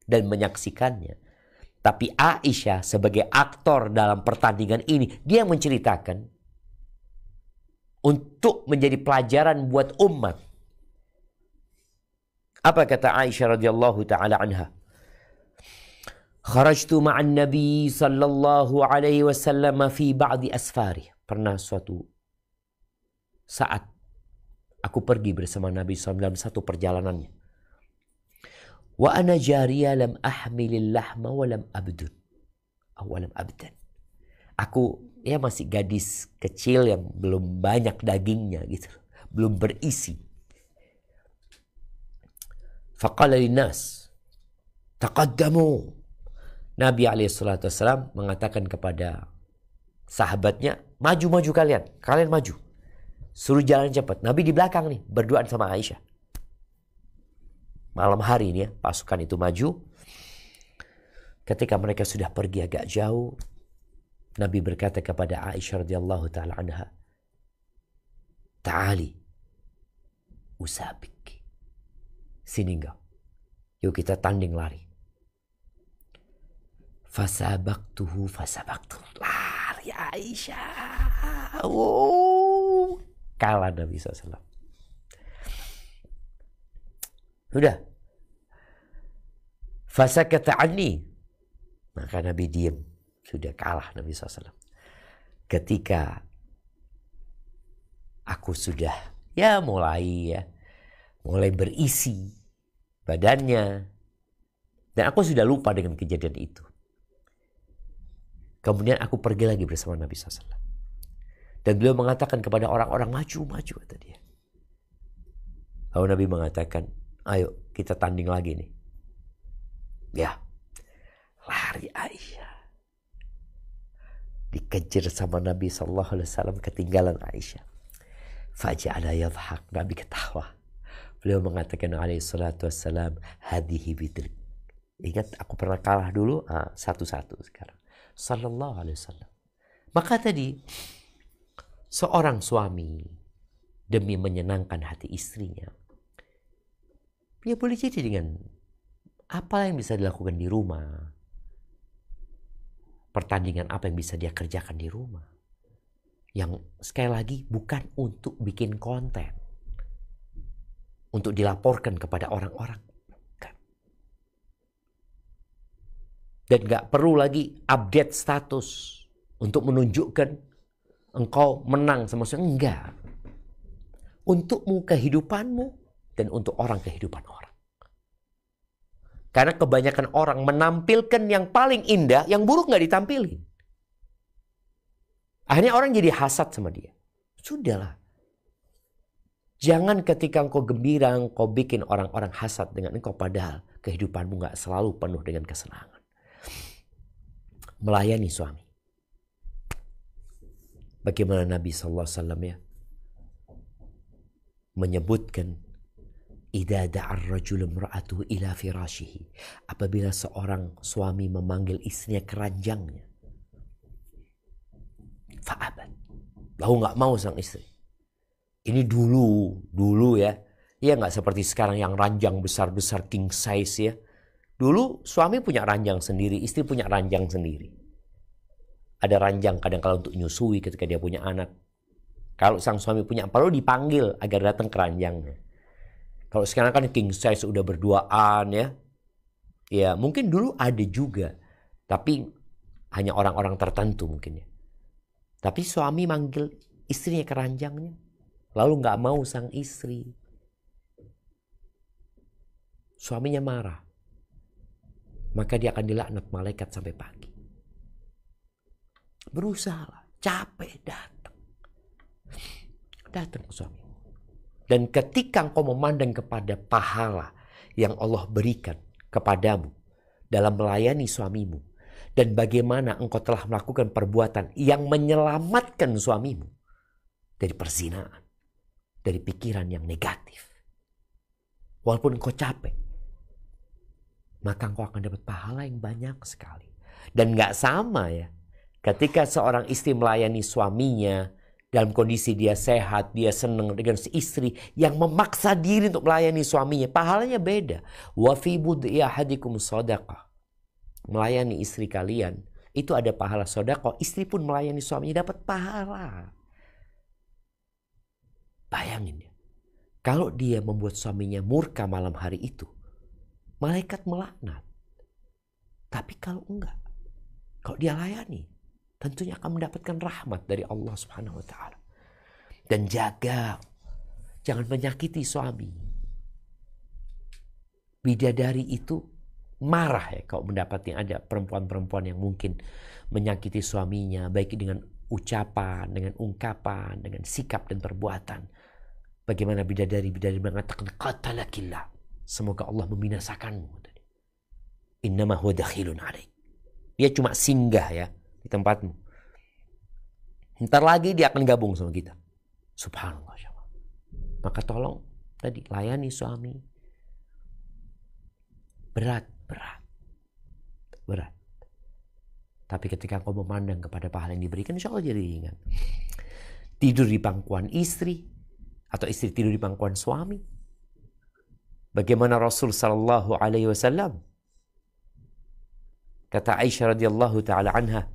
Speaker 1: dan menyaksikannya. Tapi Aisyah sebagai aktor dalam pertandingan ini, dia menceritakan untuk menjadi pelajaran buat umat. Apa kata Aisyah radhiyallahu taala anha? Kharajtu ma'an Nabi sallallahu alaihi wasallam fi ba'di asfari. Pernah suatu saat aku pergi bersama Nabi SAW dalam satu perjalanannya. Wa ana jariya lam ahmilil lahma wa lam abdun. Awalam abdan. Aku ya masih gadis kecil yang belum banyak dagingnya gitu. Belum berisi. Faqala linnas taqaddamu. Nabi SAW mengatakan kepada sahabatnya, maju-maju kalian. Kalian maju. Suruh jalan cepat. Nabi di belakang nih berduaan sama Aisyah. Malam hari ini ya, pasukan itu maju. Ketika mereka sudah pergi agak jauh, Nabi berkata kepada Aisyah radhiyallahu taala anha, "Ta'ali usabik." Sini engkau. Yuk kita tanding lari. Fasabaqtuhu fasabaqtu. Lari Aisyah. Oh, kalah Nabi SAW. Sudah. Fasakata anni. Maka Nabi diam. Sudah kalah Nabi SAW. Ketika aku sudah mulai berisi badannya. Dan aku sudah lupa dengan kejadian itu. Kemudian aku pergi lagi bersama Nabi SAW. Dan beliau mengatakan kepada orang-orang, maju kata dia. Lalu Nabi mengatakan, ayo kita tanding lagi nih. Ya, lari Aisyah. Dikejar sama Nabi SAW, ketinggalan Aisyah. Faja'ala yadhak, Nabi ketawa. Beliau mengatakan alaihi salatu wassalam, hadihi bitrik. Ingat aku pernah kalah dulu, satu-satu sekarang. Sallallahu alaihi wasallam. Maka tadi seorang suami demi menyenangkan hati istrinya, dia boleh jadi dengan apa yang bisa dilakukan di rumah, pertandingan apa yang bisa dia kerjakan di rumah, yang sekali lagi bukan untuk bikin konten, untuk dilaporkan kepada orang-orang. Dan gak perlu lagi update status untuk menunjukkan engkau menang sama saya. Enggak. Untukmu, kehidupanmu, dan untuk orang kehidupan orang. Karena kebanyakan orang menampilkan yang paling indah, yang buruk gak ditampilin. Akhirnya orang jadi hasad sama dia. Sudahlah. Jangan ketika engkau gembira, engkau bikin orang-orang hasad dengan engkau, padahal kehidupanmu gak selalu penuh dengan kesenangan. Melayani suami. Bagaimana Nabi SAW ya menyebutkan, idza da'ar rajul imra'atuhu ila firashihi, apabila seorang suami memanggil istrinya ke ranjangnya, fa'abat, lalu nggak mau sang istri. Ini dulu ya nggak seperti sekarang yang ranjang besar-besar king size ya. Dulu suami punya ranjang sendiri, istri punya ranjang sendiri. Ada ranjang kadang-kala untuk nyusui ketika dia punya anak. Kalau sang suami punya, perlu dipanggil agar datang ke ranjangnya. Kalau sekarang kan king size udah berduaan ya. Ya mungkin dulu ada juga. Tapi hanya orang-orang tertentu mungkin ya. Tapi suami manggil istrinya ke ranjangnya. Lalu gak mau sang istri. Suaminya marah. Maka dia akan dilaknat malaikat sampai pagi. Berusaha, capek, datang ke suami. Dan ketika engkau memandang kepada pahala yang Allah berikan kepadamu dalam melayani suamimu, dan bagaimana engkau telah melakukan perbuatan yang menyelamatkan suamimu dari perzinaan, dari pikiran yang negatif, walaupun engkau capek, maka engkau akan dapat pahala yang banyak sekali. Dan gak sama ya, ketika seorang istri melayani suaminya dalam kondisi dia sehat, dia senang, dengan si istri yang memaksa diri untuk melayani suaminya, pahalanya beda. Wa fi bud'i ahadikum shadaqah. melayani istri kalian, itu ada pahala sedekah. Istri pun melayani suaminya dapat pahala. Bayangin ya, kalau dia membuat suaminya murka malam hari itu, malaikat melaknat. Tapi kalau enggak, kalau dia layani, tentunya akan mendapatkan rahmat dari Allah Subhanahu wa taala. Dan jaga, jangan menyakiti suami. Bidadari itu marah ya kalau mendapati ada perempuan-perempuan yang mungkin menyakiti suaminya, baik dengan ucapan, dengan ungkapan, dengan sikap dan perbuatan. Bagaimana bidadari mengatakan qatalakillah, semoga Allah membinasakanmu. Innama huwa dakhilun alaik. Dia cuma singgah ya di tempatmu. Ntar lagi dia akan gabung sama kita. Subhanallah. Maka tolong tadi layani suami. Berat. Tapi ketika kau memandang kepada pahala yang diberikan, insya Allah jadi ringan. Tidur di pangkuan istri, atau istri tidur di pangkuan suami. Bagaimana Rasul sallallahu alaihi wasallam, kata Aisyah radhiyallahu taala anha,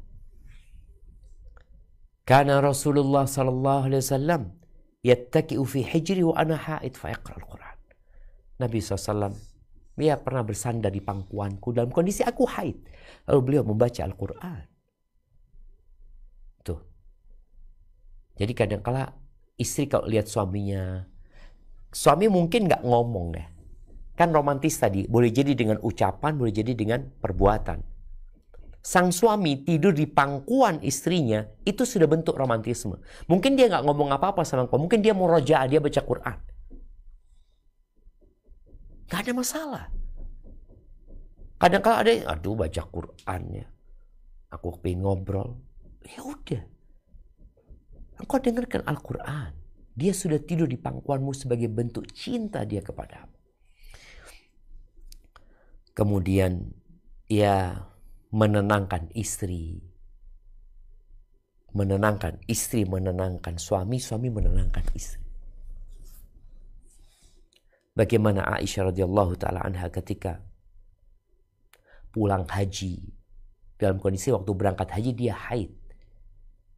Speaker 1: kana Rasulullah sallallahu alaihi wasallam yattaki'u fi hijri wa ana haid fa yaqra al-Quran. Nabi SAW, dia pernah bersandar di pangkuanku dalam kondisi aku haid, lalu beliau membaca Al-Quran. Tuh. Jadi kadang-kala istri kalau lihat suaminya, suami mungkin nggak ngomong ya, kan romantis tadi, boleh jadi dengan ucapan, boleh jadi dengan perbuatan. Sang suami tidur di pangkuan istrinya, itu sudah bentuk romantisme. Mungkin dia nggak ngomong apa-apa sama kau, mungkin dia murojaah, dia baca Quran. Gak ada masalah. Kadang-kadang ada, aduh baca Quran ya, aku pengen ngobrol. Ya udah, engkau dengarkan Al-Quran. Dia sudah tidur di pangkuanmu sebagai bentuk cinta dia kepadamu. Kemudian ya menenangkan istri, menenangkan suami, suami menenangkan istri. Bagaimana Aisyah radhiyallahu taala anha ketika pulang haji, dalam kondisi waktu berangkat haji dia haid,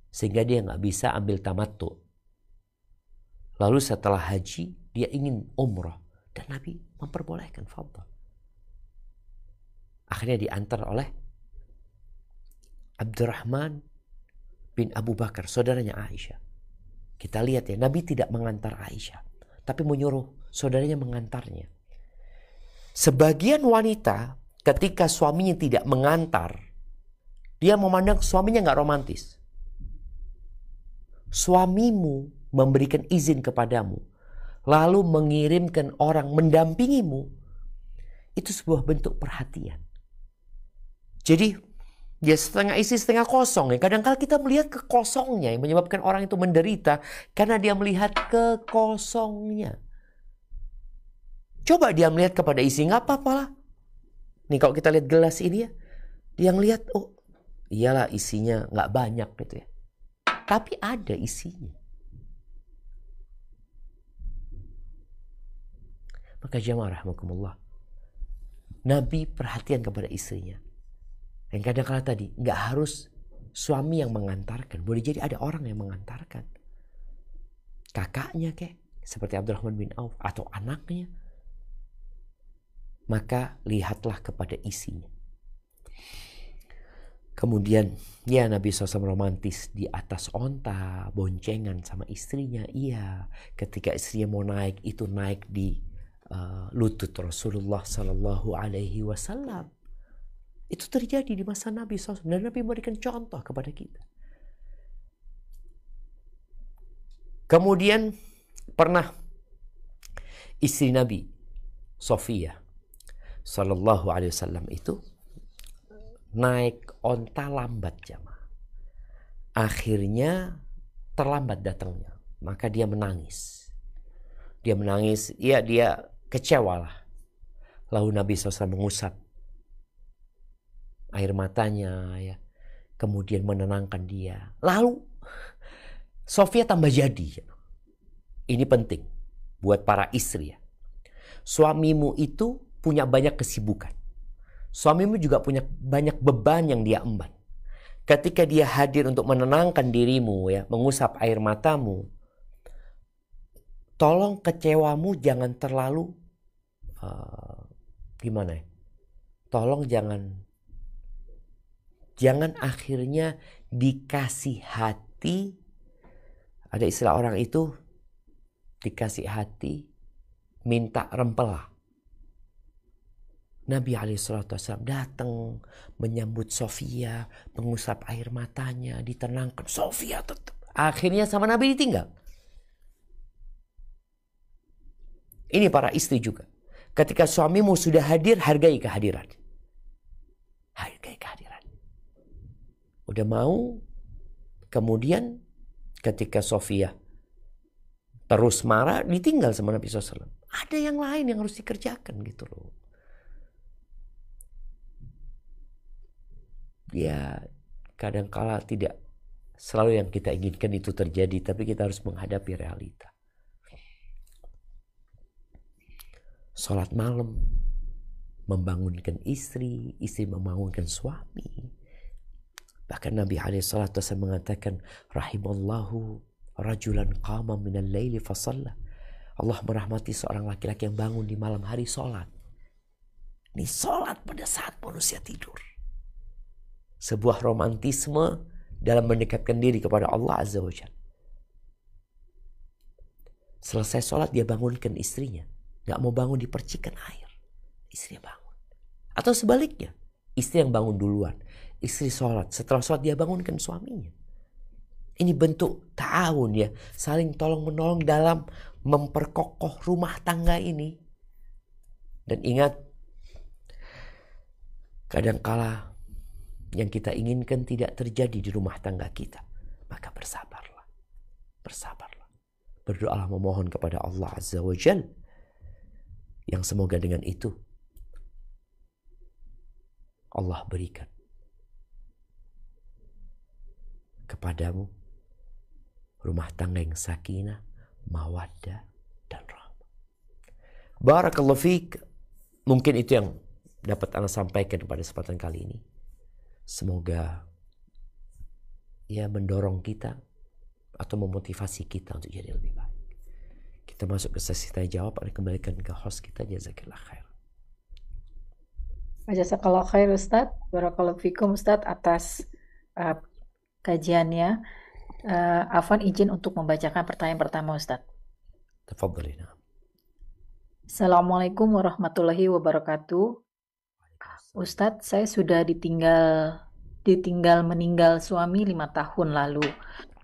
Speaker 1: sehingga dia nggak bisa ambil tamattu. Lalu setelah haji dia ingin umrah dan Nabi memperbolehkan, fadhal. Akhirnya diantar oleh Abdurrahman bin Abu Bakar, saudaranya Aisyah. Kita lihat ya, Nabi tidak mengantar Aisyah, tapi menyuruh saudaranya mengantarnya. Sebagian wanita ketika suaminya tidak mengantar, dia memandang suaminya nggak romantis. Suamimu memberikan izin kepadamu, lalu mengirimkan orang mendampingimu, itu sebuah bentuk perhatian. Jadi dia setengah isi setengah kosong ya. Kadang-kadang kita melihat kekosongnya yang menyebabkan orang itu menderita karena dia melihat kekosongnya. Coba dia melihat kepada isi, nggak apa-apa lah. Nih kalau kita lihat gelas ini ya, dia ngelihat, oh iyalah isinya nggak banyak gitu ya. Tapi ada isinya. Maka jamaah rahmakumullah, Nabi perhatian kepada istrinya. Dan kadang-kadang tadi nggak harus suami yang mengantarkan, boleh jadi ada orang yang mengantarkan. Kakaknya kek, seperti Abdurrahman bin Auf, atau anaknya. Maka lihatlah kepada isinya. Kemudian ya Nabi SAW romantis di atas onta, boncengan sama istrinya. Iya, ketika istrinya mau naik, itu naik di lutut Rasulullah Sallallahu Alaihi Wasallam. Itu terjadi di masa Nabi SAW. Dan Nabi memberikan contoh kepada kita. Kemudian pernah istri Nabi Sofia Sallallahu Alaihi Wasallam itu naik onta lambat jamaah. Akhirnya terlambat datangnya. Maka dia menangis. Dia menangis, ya dia kecewa lah. Lalu Nabi SAW mengusap air matanya ya. Kemudian menenangkan dia. Lalu Sofia tambah jadi. Ini penting buat para istri ya. Suamimu itu punya banyak kesibukan. Suamimu juga punya banyak beban yang dia emban. Ketika dia hadir untuk menenangkan dirimu, ya, mengusap air matamu, tolong kecewamu jangan terlalu gimana ya? Tolong jangan akhirnya dikasih hati. Ada istilah orang itu, dikasih hati minta rempela. Nabi SAW datang menyambut Sofia, mengusap air matanya, ditenangkan. Sofia tetap. Akhirnya sama Nabi ditinggal. Ini para istri juga. Ketika suamimu sudah hadir, hargai kehadiran. Hargai kehadiran. Udah mau, kemudian ketika Sofia terus marah, ditinggal sama Nabi SAW. Ada yang lain yang harus dikerjakan gitu loh. Ya, kadangkala tidak selalu yang kita inginkan itu terjadi, tapi kita harus menghadapi realita. Sholat malam, membangunkan istri, istri membangunkan suami. Bahkan Nabi SAW mengatakan, rahimallahu rajulan qama minal laili fasalla. Allah merahmati seorang laki-laki yang bangun di malam hari sholat. Ini sholat pada saat manusia tidur. Sebuah romantisme dalam mendekatkan diri kepada Allah Azza wa Jalla. Selesai sholat dia bangunkan istrinya. Gak mau bangun di percikan air. Istri bangun. Atau sebaliknya. Istri yang bangun duluan. Istri sholat. Setelah sholat dia bangunkan suaminya. Ini bentuk ta'awun ya. Saling tolong menolong dalam memperkokoh rumah tangga ini. Dan ingat. Kadangkala yang kita inginkan tidak terjadi di rumah tangga kita. Maka bersabarlah. Bersabarlah. Berdoalah memohon kepada Allah Azza wa Jalla. Yang semoga dengan itu Allah berikan kepadamu rumah tangga yang sakinah, mawaddah, dan rahmah. Barakallahu fiik. Mungkin itu yang dapat Anda sampaikan pada kesempatan kali ini. Semoga ya mendorong kita atau memotivasi kita untuk jadi lebih baik. Kita masuk ke sesi tanya jawab. Anda kembalikan ke host kita. Jazakallah khair.
Speaker 3: Jazakallah khair Ustadz. Barakallahu fikum Ustadz atas kajiannya. Afwan izin untuk membacakan pertanyaan pertama Ustadz.
Speaker 1: Tafadhalina.
Speaker 3: Assalamualaikum warahmatullahi wabarakatuh. Ustadz, saya sudah ditinggal meninggal suami 5 tahun lalu.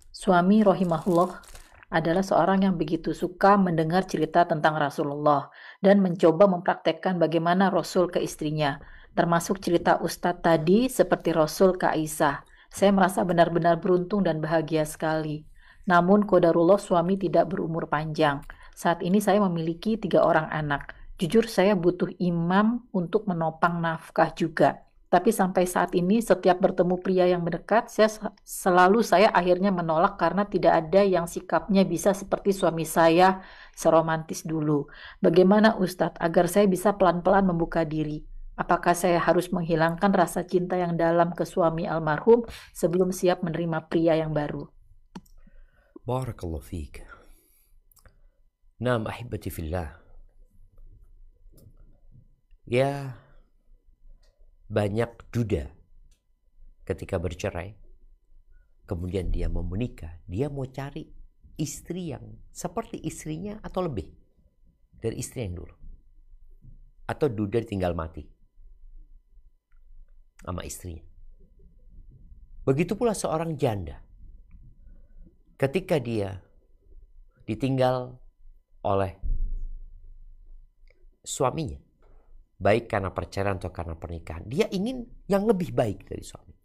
Speaker 3: Suami rahimahullah adalah seorang yang begitu suka mendengar cerita tentang Rasulullah dan mencoba mempraktekkan bagaimana Rasul ke istrinya, termasuk cerita Ustadz tadi seperti Rasul ke Aisyah. Saya merasa benar-benar beruntung dan bahagia sekali. Namun qadarullah suami tidak berumur panjang. Saat ini saya memiliki 3 orang anak. Jujur saya butuh imam untuk menopang nafkah juga. Tapi sampai saat ini setiap bertemu pria yang mendekat, saya akhirnya menolak karena tidak ada yang sikapnya bisa seperti suami saya seromantis dulu. Bagaimana Ustadz agar saya bisa pelan-pelan membuka diri? Apakah saya harus menghilangkan rasa cinta yang dalam ke suami almarhum sebelum siap menerima pria yang baru?
Speaker 1: Barakallahu fiik. Naam ahibati fillah. Ya, banyak duda ketika bercerai, kemudian dia mau menikah, dia mau cari istri yang seperti istrinya atau lebih dari istri yang dulu. Atau duda tinggal mati sama istrinya. Begitu pula seorang janda. Ketika dia ditinggal oleh suaminya, baik karena perceraian atau karena pernikahan, dia ingin yang lebih baik dari suami.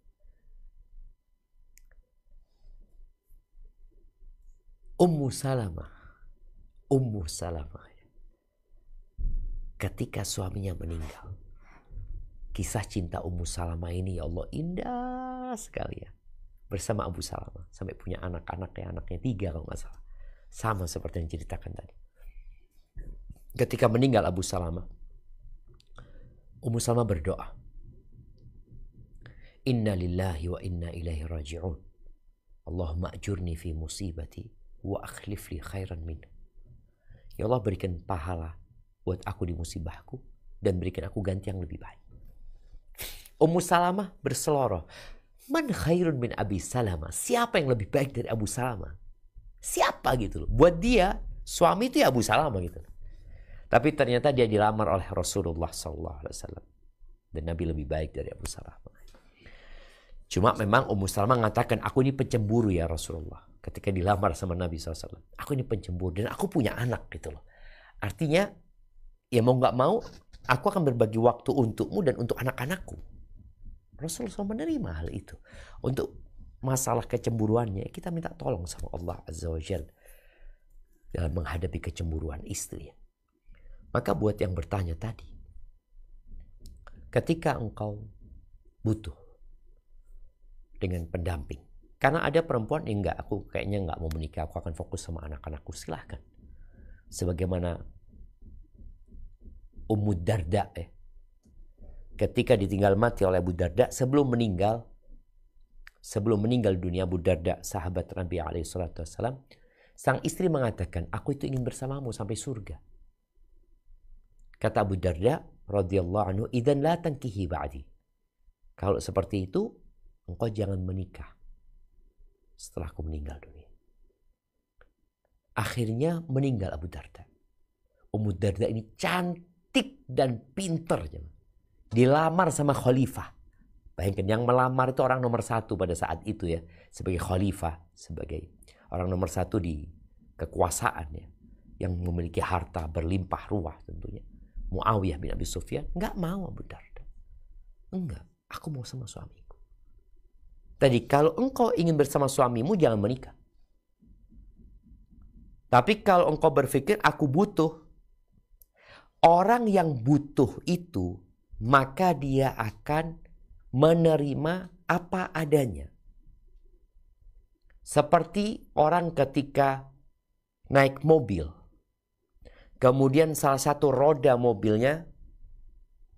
Speaker 1: Ummu Salamah ketika suaminya meninggal, kisah cinta Ummu Salamah ini ya Allah indah sekali ya. Bersama Abu Salamah sampai punya anaknya 3 kalau nggak salah, sama seperti yang diceritakan tadi. Ketika meninggal Abu Salamah, Ummu Salamah berdoa, Inna lillahi wa inna ilaihi raji'un. Allahumma ajurni fi musibati wa akhlif li khairan minhu. Ya Allah, berikan pahala buat aku di musibahku dan berikan aku ganti yang lebih baik. Ummu Salamah berseloroh, man khairun min Abi Salamah? Siapa yang lebih baik dari Abu Salamah? Siapa gitu loh. Buat dia, suami itu ya Abu Salamah gitu. Tapi ternyata dia dilamar oleh Rasulullah SAW. Dan Nabi lebih baik dari Abu Salamah. Cuma memang Ummu Salamah mengatakan, aku ini pencemburu ya Rasulullah. Ketika dilamar sama Nabi SAW. Aku ini pencemburu dan aku punya anak gitu loh. Artinya, ya mau gak mau, aku akan berbagi waktu untukmu dan untuk anak-anakku. Rasulullah SAW menerima hal itu. Untuk masalah kecemburuannya, kita minta tolong sama Allah Azza wa Jalla dalam menghadapi kecemburuan istri. Maka buat yang bertanya tadi, ketika engkau butuh dengan pendamping, karena ada perempuan yang aku kayaknya nggak mau menikah, aku akan fokus sama anak-anakku, silahkan. Sebagaimana Ummu Darda, ketika ditinggal mati oleh Abu Darda, sebelum meninggal dunia, Abu Darda, sahabat Nabi SAW, sang istri mengatakan, aku itu ingin bersamamu sampai surga. Kata Abu Darda radhiyallahu anhu, idzan la tankihi ba'di. Kalau seperti itu, engkau jangan menikah setelah aku meninggal dunia. Akhirnya meninggal Abu Darda. Ummu Darda ini cantik dan pinter. Dilamar sama khalifah. Bayangkan, yang melamar itu orang nomor 1 pada saat itu ya. Sebagai khalifah. Sebagai orang nomor 1 di kekuasaan ya. Yang memiliki harta berlimpah ruah tentunya. Muawiyah bin Abi Sufyan. Enggak mau Abu Darda. Enggak. Aku mau sama suamiku. Tadi kalau engkau ingin bersama suamimu, jangan menikah. Tapi kalau engkau berpikir aku butuh, orang yang butuh itu, maka dia akan menerima apa adanya. Seperti orang ketika naik mobil, kemudian salah satu roda mobilnya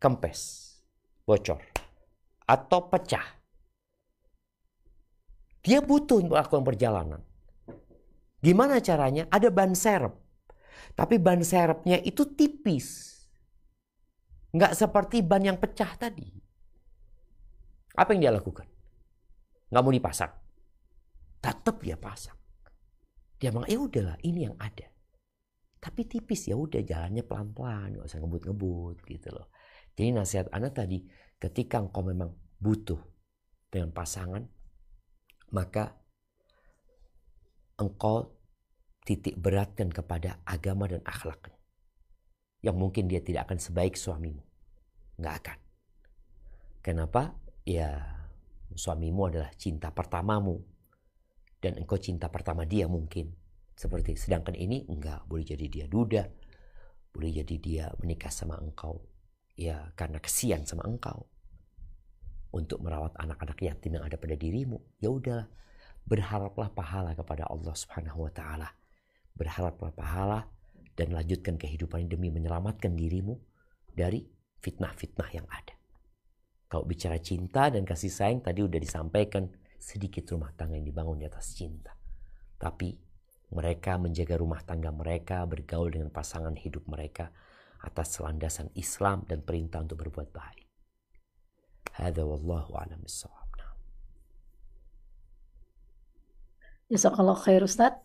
Speaker 1: kempes, bocor, atau pecah. Dia butuh melakukan perjalanan. Gimana caranya? Ada ban serep. Tapi ban serepnya itu tipis. Nggak seperti ban yang pecah tadi. Apa yang dia lakukan? Nggak mau dipasang. Tetap dia pasang. Dia bilang, ya udahlah, ini yang ada. Tapi tipis, ya udah jalannya pelan-pelan, nggak usah ngebut-ngebut gitu loh. Jadi nasihat Ana tadi, ketika engkau memang butuh dengan pasangan, maka engkau titik beratkan kepada agama dan akhlaknya. Yang mungkin dia tidak akan sebaik suamimu. Nggak akan. Kenapa? Ya suamimu adalah cinta pertamamu. Dan engkau cinta pertama dia mungkin. Seperti, sedangkan ini enggak. Boleh jadi dia duda. Boleh jadi dia menikah sama engkau. Ya karena kesian sama engkau. Untuk merawat anak-anak yatim yang ada pada dirimu. Ya udahlah. Berharaplah pahala kepada Allah Subhanahu wa Ta'ala. Berharaplah pahala dan lanjutkan kehidupan demi menyelamatkan dirimu dari fitnah-fitnah yang ada. Kalau bicara cinta dan kasih sayang, tadi udah disampaikan, sedikit rumah tangga yang dibangun di atas cinta. Tapi mereka menjaga rumah tangga mereka, bergaul dengan pasangan hidup mereka atas landasan Islam dan perintah untuk berbuat baik. Hadza wallahu a'lam bissawab.
Speaker 3: Jazakallah khair Ustaz.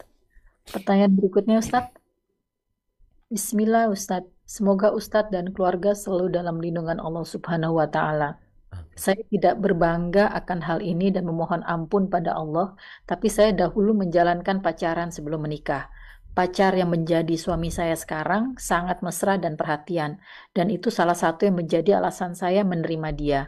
Speaker 3: Pertanyaan berikutnya Ustaz. Bismillah Ustaz. Semoga Ustaz dan keluarga selalu dalam lindungan Allah Subhanahu wa Ta'ala. Saya tidak berbangga akan hal ini dan memohon ampun pada Allah, tapi saya dahulu menjalankan pacaran sebelum menikah. Pacar yang menjadi suami saya sekarang sangat mesra dan perhatian, dan itu salah satu yang menjadi alasan saya menerima dia.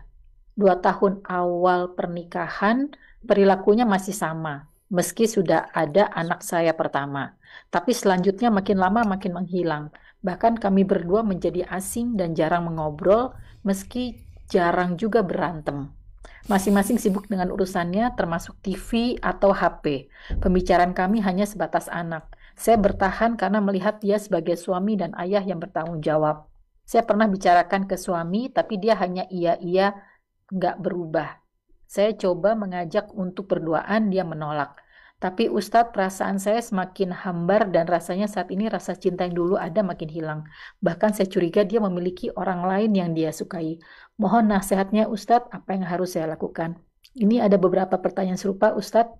Speaker 3: 2 tahun awal pernikahan, perilakunya masih sama, meski sudah ada anak saya pertama. Tapi selanjutnya makin lama makin menghilang. Bahkan kami berdua menjadi asing dan jarang mengobrol, meski jarang juga berantem. Masing-masing sibuk dengan urusannya, termasuk TV atau HP. Pembicaraan kami hanya sebatas anak. Saya bertahan karena melihat dia sebagai suami dan ayah yang bertanggung jawab. Saya pernah bicarakan ke suami, tapi dia hanya iya-iya, nggak berubah. Saya coba mengajak untuk berduaan, dia menolak. Tapi Ustadz, perasaan saya semakin hambar dan rasanya saat ini rasa cinta yang dulu ada makin hilang. Bahkan saya curiga dia memiliki orang lain yang dia sukai. Mohon nasihatnya Ustadz, apa yang harus saya lakukan? Ini ada beberapa pertanyaan serupa Ustadz,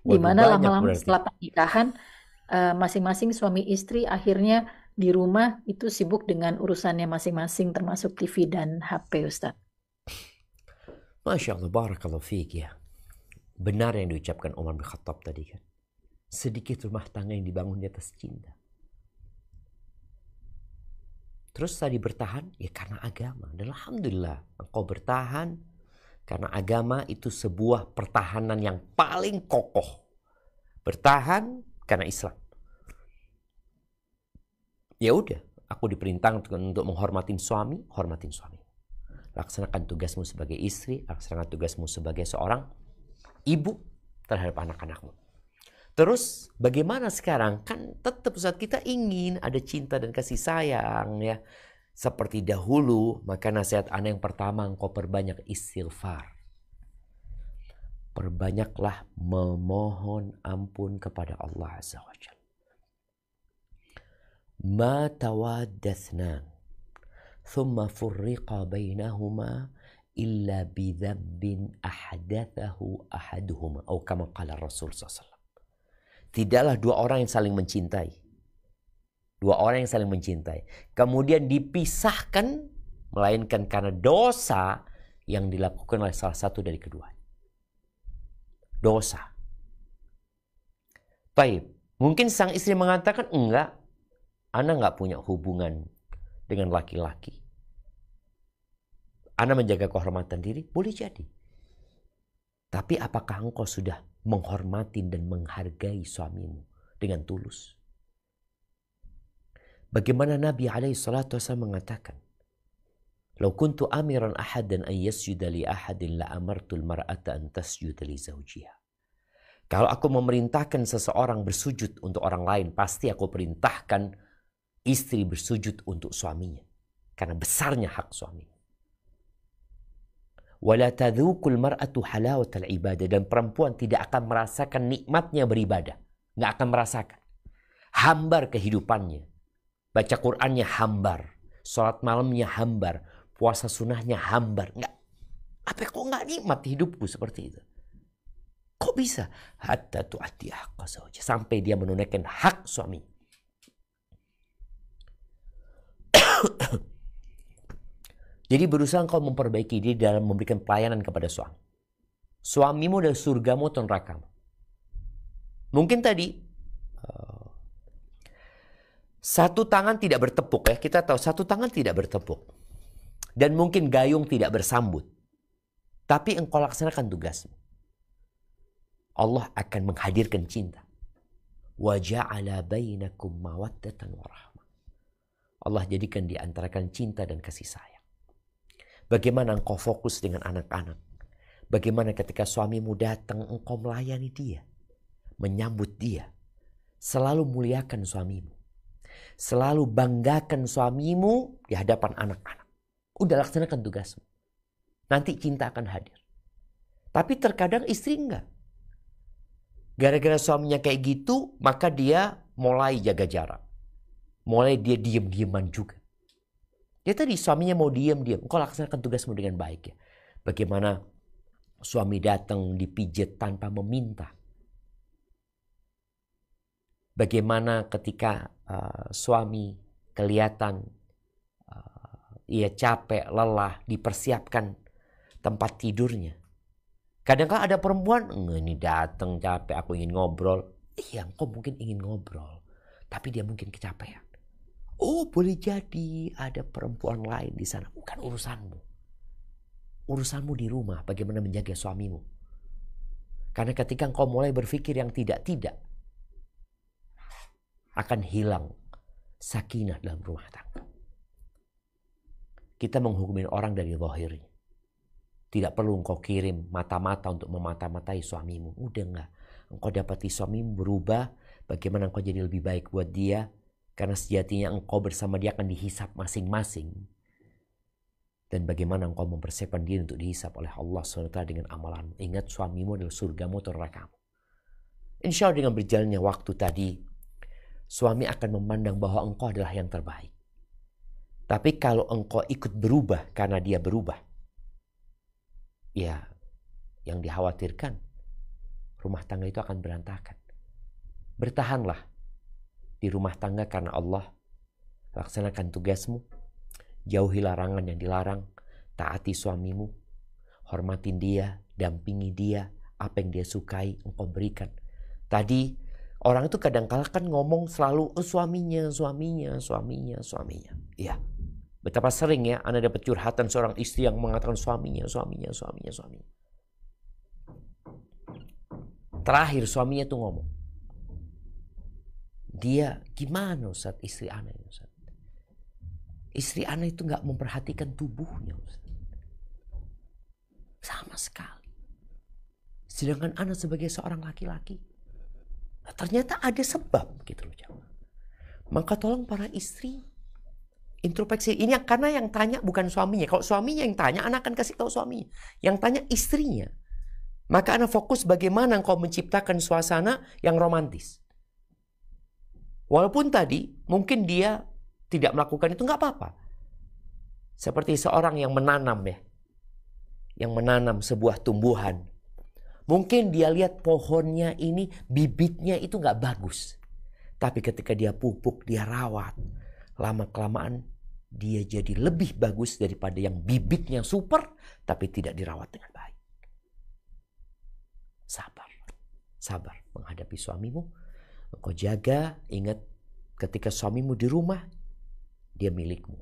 Speaker 3: di
Speaker 1: Waduh,
Speaker 3: mana
Speaker 1: banyak
Speaker 3: lama-lama
Speaker 1: berarti.
Speaker 3: setelah pernikahan, masing-masing suami istri akhirnya di rumah itu sibuk dengan urusannya masing-masing termasuk TV dan HP Ustadz.
Speaker 1: Masya Allah, barakallahu fiik ya. Benar yang diucapkan Umar bin Khattab tadi kan. Sedikit rumah tangga yang dibangun di atas cinta. Terus tadi bertahan ya karena agama. Dan alhamdulillah engkau bertahan karena agama itu sebuah pertahanan yang paling kokoh. Bertahan karena Islam. Ya udah, aku diperintahkan untuk menghormatin suami, hormatin suami. Laksanakan tugasmu sebagai istri, laksanakan tugasmu sebagai seorang ibu terhadap anak-anakmu. Terus bagaimana sekarang? Kan tetap saat kita ingin ada cinta dan kasih sayang ya. Seperti dahulu, maka nasihat anak yang pertama engkau perbanyak istighfar. Perbanyaklah memohon ampun kepada Allah Azza wa Jalla. Ma tawaddathnan thumma furriqa bainahuma illa bidhanbin ahdathahu ahaduhuma atau kama qala Rasul sallallahu alaihi wasallam. Tidaklah dua orang yang saling mencintai. Dua orang yang saling mencintai kemudian dipisahkan melainkan karena dosa yang dilakukan oleh salah satu dari keduanya. Dosa. Baik, mungkin sang istri mengatakan enggak, ana enggak punya hubungan dengan laki-laki. Ana menjaga kehormatan diri, boleh jadi. Tapi apakah engkau sudah menghormati dan menghargai suamimu dengan tulus? Bagaimana Nabi SAW mengatakan, "Lau kuntu amiran ahadan an yasjuda li ahadin la amartul mar'ata an tasjuda li zawjiha." Kalau aku memerintahkan seseorang bersujud untuk orang lain, pasti aku perintahkan istri bersujud untuk suaminya. Karena besarnya hak suami. Wala tadhukul mar'atu halawatal ibadah, dan perempuan tidak akan merasakan nikmatnya beribadah. Nggak akan merasakan. Hambar kehidupannya. Baca Qur'annya hambar. Salat malamnya hambar. Puasa sunnahnya hambar. Nggak. Apa kok nggak nikmat hidupku seperti itu? Kok bisa? Hatta tu'ati haqqa zawji. Sampai dia menunaikan hak suami. Jadi berusaha engkau memperbaiki diri dalam memberikan pelayanan kepada suami. Suamimu dari surgamu atau nerakamu. Mungkin tadi satu tangan tidak bertepuk ya. Kita tahu satu tangan tidak bertepuk. Dan mungkin gayung tidak bersambut. Tapi engkau laksanakan tugasmu. Allah akan menghadirkan cinta. Wa ja'ala bainakum mawaddatan wa rahmah. Allah jadikan di antara kalian cinta dan kasih sayang. Bagaimana engkau fokus dengan anak-anak? Bagaimana ketika suamimu datang engkau melayani dia, menyambut dia, selalu muliakan suamimu, selalu banggakan suamimu di hadapan anak-anak. Udah laksanakan tugasmu. Nanti cinta akan hadir. Tapi terkadang istri enggak. Gara-gara suaminya kayak gitu, maka dia mulai jaga jarak. Mulai dia diem-dieman juga. Dia tadi suaminya mau diem-diem. Engkau laksanakan tugasmu dengan baik ya. Bagaimana suami datang dipijit tanpa meminta. Bagaimana ketika suami kelihatan ia capek, lelah, dipersiapkan tempat tidurnya. Kadang-kadang ada perempuan, ini datang capek, aku ingin ngobrol. Iya, engkau mungkin ingin ngobrol. Tapi dia mungkin kecapean. Oh, boleh jadi ada perempuan lain di sana. Bukan urusanmu. Urusanmu di rumah, bagaimana menjaga suamimu. Karena ketika engkau mulai berpikir yang tidak-tidak, akan hilang sakinah dalam rumah tangga. Kita menghukum orang dari zahirnya. Tidak perlu engkau kirim mata-mata untuk memata-matai suamimu. Udah enggak. Engkau dapati suamimu berubah. Bagaimana engkau jadi lebih baik buat dia. Karena sejatinya engkau bersama dia akan dihisap masing-masing. Dan bagaimana engkau mempersiapkan diri untuk dihisap oleh Allah SWT dengan amalan. Ingat, suamimu adalah surgamu atau nerakamu. Insya Allah dengan berjalannya waktu tadi, suami akan memandang bahwa engkau adalah yang terbaik. Tapi kalau engkau ikut berubah karena dia berubah, ya yang dikhawatirkan rumah tangga itu akan berantakan. Bertahanlah di rumah tangga karena Allah. Laksanakan tugasmu. Jauhi larangan yang dilarang. Taati suamimu. Hormatin dia. Dampingi dia. Apa yang dia sukai engkau berikan. Tadi orang itu kadang-kala kan ngomong selalu suaminya. Iya. Betapa sering ya Anda dapat curhatan seorang istri yang mengatakan suaminya. Terakhir suaminya tuh ngomong, dia gimana Ustaz istri Ana Ustaz? Istri Ana itu gak memperhatikan tubuhnya Ustaz. Sama sekali. Sedangkan Ana sebagai seorang laki-laki, ternyata ada sebab gitu loh jamaah. Maka tolong para istri introspeksi. Ini karena yang tanya bukan suaminya. Kalau suaminya yang tanya, Ana akan kasih tahu suaminya. Yang tanya istrinya. Maka Ana fokus bagaimana engkau menciptakan suasana yang romantis. Walaupun tadi mungkin dia tidak melakukan itu, nggak apa-apa. Seperti seorang yang menanam ya. Yang menanam sebuah tumbuhan. Mungkin dia lihat pohonnya ini bibitnya itu nggak bagus. Tapi ketika dia pupuk, dia rawat. Lama-kelamaan dia jadi lebih bagus daripada yang bibitnya super tapi tidak dirawat dengan baik. Sabar menghadapi suamimu. Engkau jaga, ingat ketika suamimu di rumah, dia milikmu.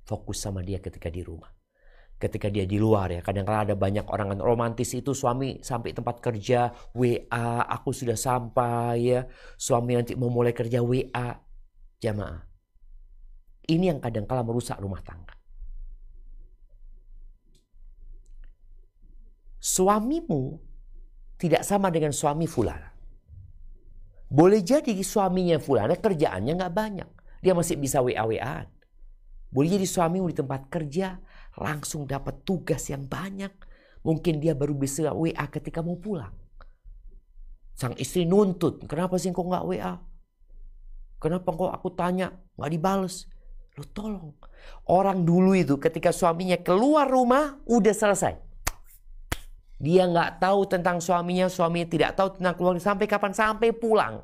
Speaker 1: Fokus sama dia ketika di rumah. Ketika dia di luar ya, kadang-kadang ada banyak orang romantis itu suami sampai tempat kerja, WA, aku sudah sampai ya. Suami nanti mau mulai kerja WA. Jamaah. Ini yang kadang-kala merusak rumah tangga. Suamimu tidak sama dengan suami fulana. Boleh jadi suaminya fulana kerjaannya nggak banyak. Dia masih bisa WA-WAan. Boleh jadi suamimu di tempat kerja langsung dapat tugas yang banyak. Mungkin dia baru bisa WA ketika mau pulang. Sang istri nuntut. Kenapa sih kok nggak WA? Kenapa kok aku tanya nggak dibales? Lo tolong. Orang dulu itu ketika suaminya keluar rumah udah selesai. Dia nggak tahu tentang suaminya tidak tahu tentang keluarga sampai kapan, sampai pulang.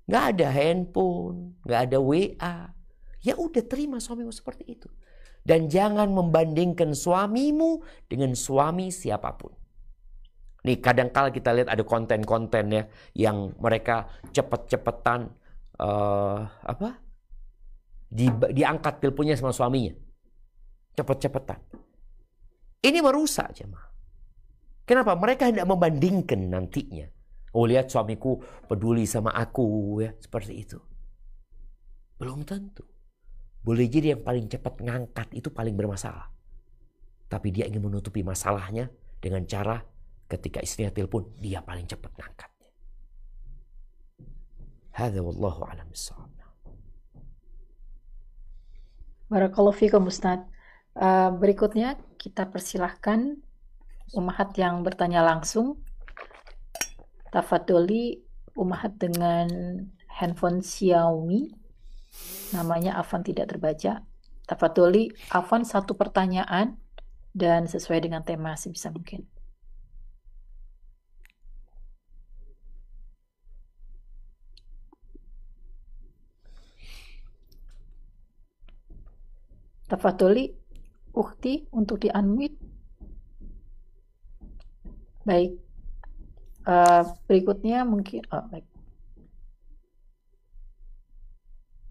Speaker 1: Nggak ada handphone, nggak ada WA. Ya udah terima suamimu seperti itu. Dan jangan membandingkan suamimu dengan suami siapapun. Nih kadang-kala kita lihat ada konten-konten ya yang mereka cepet-cepetan diangkat teleponnya sama suaminya. Cepet-cepetan. Ini merusak jemaah. Kenapa? Mereka hendak membandingkan nantinya. Oh lihat suamiku peduli sama aku ya. Seperti itu. Belum tentu. Boleh jadi yang paling cepat ngangkat itu paling bermasalah. Tapi dia ingin menutupi masalahnya dengan cara ketika istrinya telepon, dia paling cepat ngangkatnya. Hadza wallahu a'lam bissawab.
Speaker 3: Barakallahu fikum Ustaz. Berikutnya kita persilahkan Ummahat yang bertanya langsung. Tafadholi Ummahat dengan handphone Xiaomi. Namanya Afan tidak terbaca. Tafadholi Afan satu pertanyaan dan sesuai dengan tema sebisa mungkin. Tafadholi Ukhti untuk di-unmute. Baik. Berikutnya mungkin baik.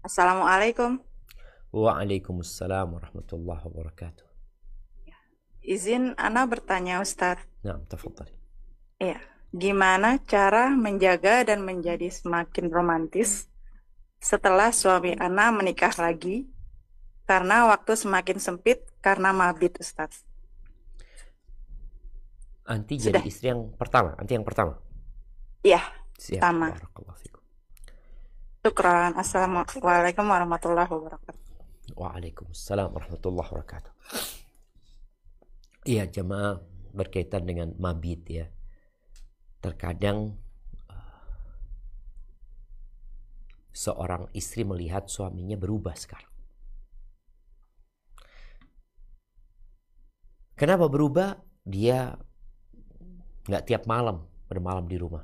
Speaker 4: Assalamualaikum.
Speaker 1: Waalaikumsalam warahmatullahi wabarakatuh.
Speaker 4: Izin Ana bertanya Ustadz.
Speaker 1: Nah, tafadhali.
Speaker 4: Iya. Gimana cara menjaga dan menjadi semakin romantis setelah suami Ana menikah lagi? Karena waktu semakin sempit karena mabit Ustadz.
Speaker 1: Anti jadi istri yang pertama, anti yang pertama.
Speaker 4: Iya,
Speaker 1: siap.
Speaker 4: Pertama.
Speaker 1: Barakallahu fikum.
Speaker 4: Syukran. Assalamualaikum warahmatullahi wabarakatuh.
Speaker 1: Waalaikumsalam warahmatullahi wabarakatuh. Iya jemaah, berkaitan dengan mabit ya. Terkadang seorang istri melihat suaminya berubah sekarang. Kenapa berubah? Dia nggak tiap malam bermalam di rumah.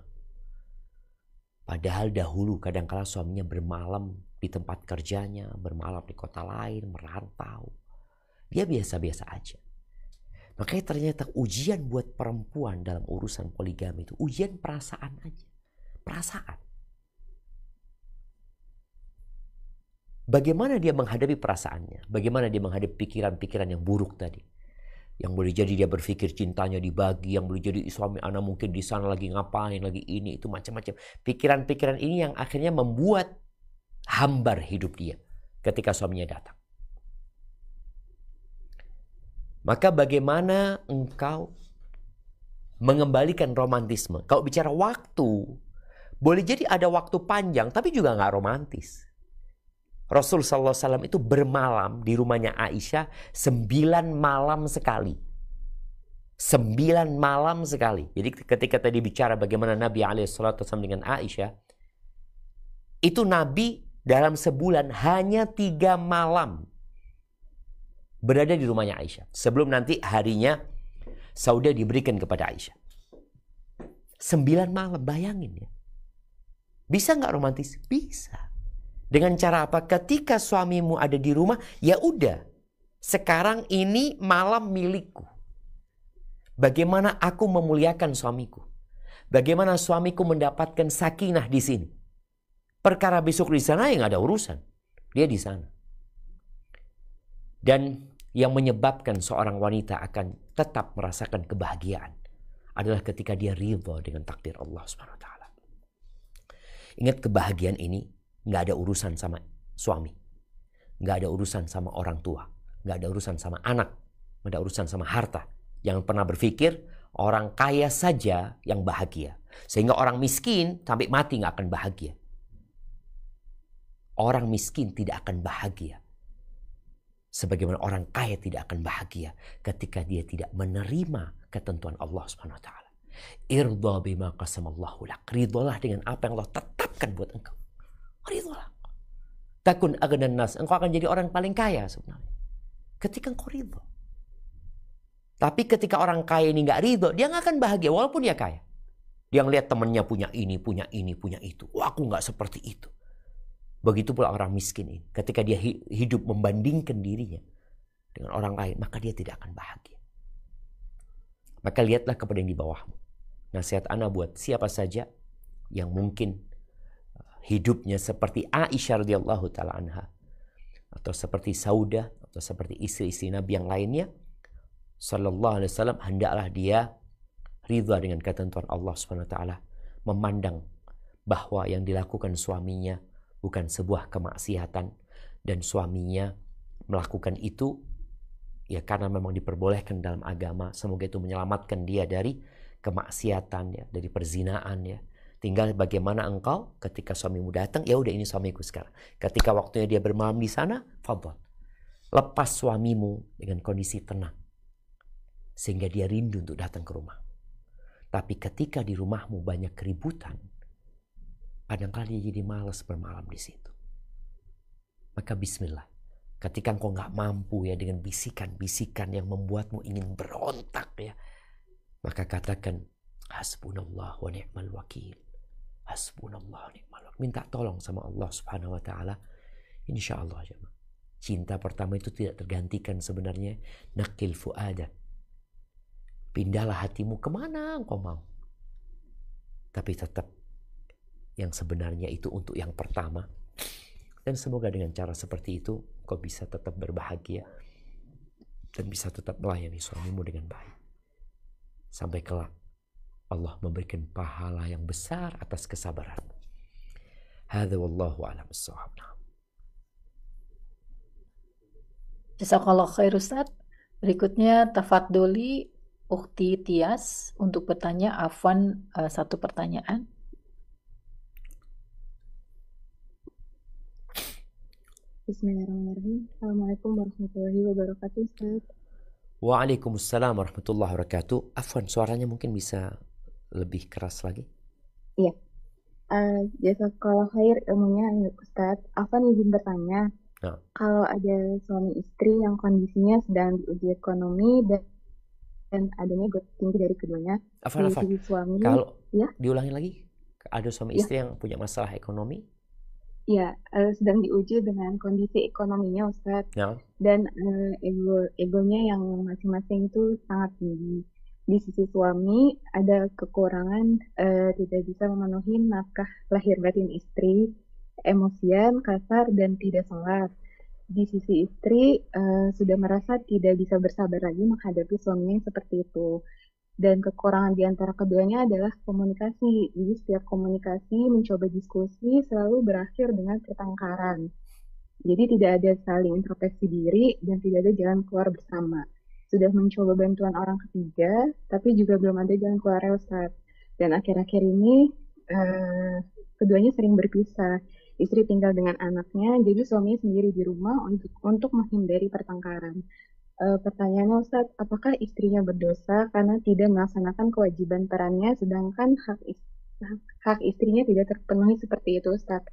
Speaker 1: Padahal dahulu kadang-kala suaminya bermalam di tempat kerjanya, bermalam di kota lain, merantau. Dia biasa-biasa aja. Makanya ternyata ujian buat perempuan dalam urusan poligami itu ujian perasaan aja. Perasaan. Bagaimana dia menghadapi perasaannya? Bagaimana dia menghadapi pikiran-pikiran yang buruk tadi? Yang boleh jadi dia berpikir cintanya dibagi, yang boleh jadi suami anak mungkin di sana lagi ngapain, lagi ini, itu macam-macam. Pikiran-pikiran ini yang akhirnya membuat hambar hidup dia ketika suaminya datang. Maka bagaimana engkau mengembalikan romantisme? Kalau bicara waktu, boleh jadi ada waktu panjang tapi juga nggak romantis. Rasul SAW itu bermalam di rumahnya Aisyah 9 malam sekali. 9 malam sekali. Jadi ketika tadi bicara bagaimana Nabi SAW dengan Aisyah, itu Nabi dalam sebulan hanya 3 malam berada di rumahnya Aisyah. Sebelum nanti harinya Saudah diberikan kepada Aisyah. 9 malam, bayangin ya. Bisa nggak romantis? Bisa. Dengan cara apa? Ketika suamimu ada di rumah, ya udah. Sekarang ini malam milikku. Bagaimana aku memuliakan suamiku? Bagaimana suamiku mendapatkan sakinah di sini? Perkara besok di sana ya nggak ada urusan. Dia di sana. Dan yang menyebabkan seorang wanita akan tetap merasakan kebahagiaan adalah ketika dia ridha dengan takdir Allah Subhanahu wa taala. Ingat, kebahagiaan ini nggak ada urusan sama suami, nggak ada urusan sama orang tua, nggak ada urusan sama anak, nggak ada urusan sama harta. Jangan pernah berpikir orang kaya saja yang bahagia, sehingga orang miskin sampai mati nggak akan bahagia. Orang miskin tidak akan bahagia sebagaimana orang kaya tidak akan bahagia ketika dia tidak menerima ketentuan Allah Subhanahu wa taala. Irda bima qasamallahu lak. Ridhalah dengan apa yang Allah tetapkan buat engkau. Ridhalah. Takun aghnan nas. Engkau akan jadi orang paling kaya sebenarnya ketika engkau ridha. Tapi ketika orang kaya ini nggak ridha, dia nggak akan bahagia walaupun dia kaya. Dia ngeliat temannya punya ini, punya ini, punya itu. Wah, aku nggak seperti itu. Begitu pula orang miskin ini. Ketika dia hidup membandingkan dirinya dengan orang lain, maka dia tidak akan bahagia. Maka lihatlah kepada yang di bawahmu. Nasihat ana buat siapa saja yang mungkin hidupnya seperti Aisyah radhiyallahu taala anha, atau seperti Saudah, atau seperti istri-istri Nabi yang lainnya, sallallahu alaihi wasallam, hendaklah dia ridha dengan ketentuan Allah Subhanahu wa taala, memandang bahwa yang dilakukan suaminya bukan sebuah kemaksiatan, dan suaminya melakukan itu ya karena memang diperbolehkan dalam agama. Semoga itu menyelamatkan dia dari kemaksiatan ya, dari perzinaan ya. Tinggal bagaimana engkau ketika suamimu datang, ya udah ini suamiku sekarang. Ketika waktunya dia bermalam di sana, fadhal. Lepas suamimu dengan kondisi tenang sehingga dia rindu untuk datang ke rumah. Tapi ketika di rumahmu banyak keributan, kadang-kadang dia jadi malas bermalam di situ. Maka bismillah. Ketika engkau nggak mampu ya dengan bisikan-bisikan yang membuatmu ingin berontak ya, maka katakan hasbunallah wa ni'mal wakil. Hasbunallah wa ni'mal wakil. Minta tolong sama Allah Subhanahu wa taala. Insyaallah jemaah. Cinta pertama itu tidak tergantikan sebenarnya. Naqil fuadak. Pindahlah hatimu kemana engkau mau. Tapi tetap yang sebenarnya itu untuk yang pertama. Dan semoga dengan cara seperti itu kau bisa tetap berbahagia dan bisa tetap melayani suamimu dengan baik sampai kelak Allah memberikan pahala yang besar atas kesabaranmu. Hadza wallahu a'lam bissawab.
Speaker 3: Jazakallah khair Ustaz. Berikutnya tafadholi Ukhti Tias untuk bertanya. Afwan, satu pertanyaan.
Speaker 5: Bismillahirrahmanirrahim. Assalamualaikum warahmatullahi wabarakatuh, Ustaz.
Speaker 1: Waalaikumsalam warahmatullahi wabarakatuh. Afwan, suaranya mungkin bisa lebih keras lagi.
Speaker 5: Iya. Jazakallah khair ilmunya, Ustaz. Afwan izin bertanya.
Speaker 1: Nah.
Speaker 5: Kalau ada suami istri yang kondisinya sedang diuji ekonomi dan adanya got tinggi dari keduanya,
Speaker 1: Afwan.
Speaker 5: sisi suami,
Speaker 1: Kalau
Speaker 5: ya,
Speaker 1: diulangi lagi, ada suami
Speaker 5: Ya.
Speaker 1: istri yang punya masalah ekonomi.
Speaker 5: ya, sedang diuji dengan kondisi ekonominya, Ustaz.
Speaker 1: Ya.
Speaker 5: Dan egonya yang masing-masing itu sangat tinggi. Di sisi suami ada kekurangan, tidak bisa memenuhi nafkah lahir batin istri, emosian, kasar, dan tidak sholat. Di sisi istri sudah merasa tidak bisa bersabar lagi menghadapi suaminya yang seperti itu. Dan kekurangan di antara keduanya adalah komunikasi. Jadi setiap komunikasi, mencoba diskusi selalu berakhir dengan pertengkaran. Jadi tidak ada saling introspeksi diri dan tidak ada jalan keluar bersama. Sudah mencoba bantuan orang ketiga, tapi juga belum ada jalan keluar, Ustaz. Dan akhir-akhir ini keduanya sering berpisah. Istri tinggal dengan anaknya, jadi suaminya sendiri di rumah untuk menghindari pertengkaran. Pertanyaannya, Ustaz, apakah istrinya berdosa karena tidak melaksanakan kewajiban perannya, sedangkan hak istrinya tidak terpenuhi seperti itu, Ustaz?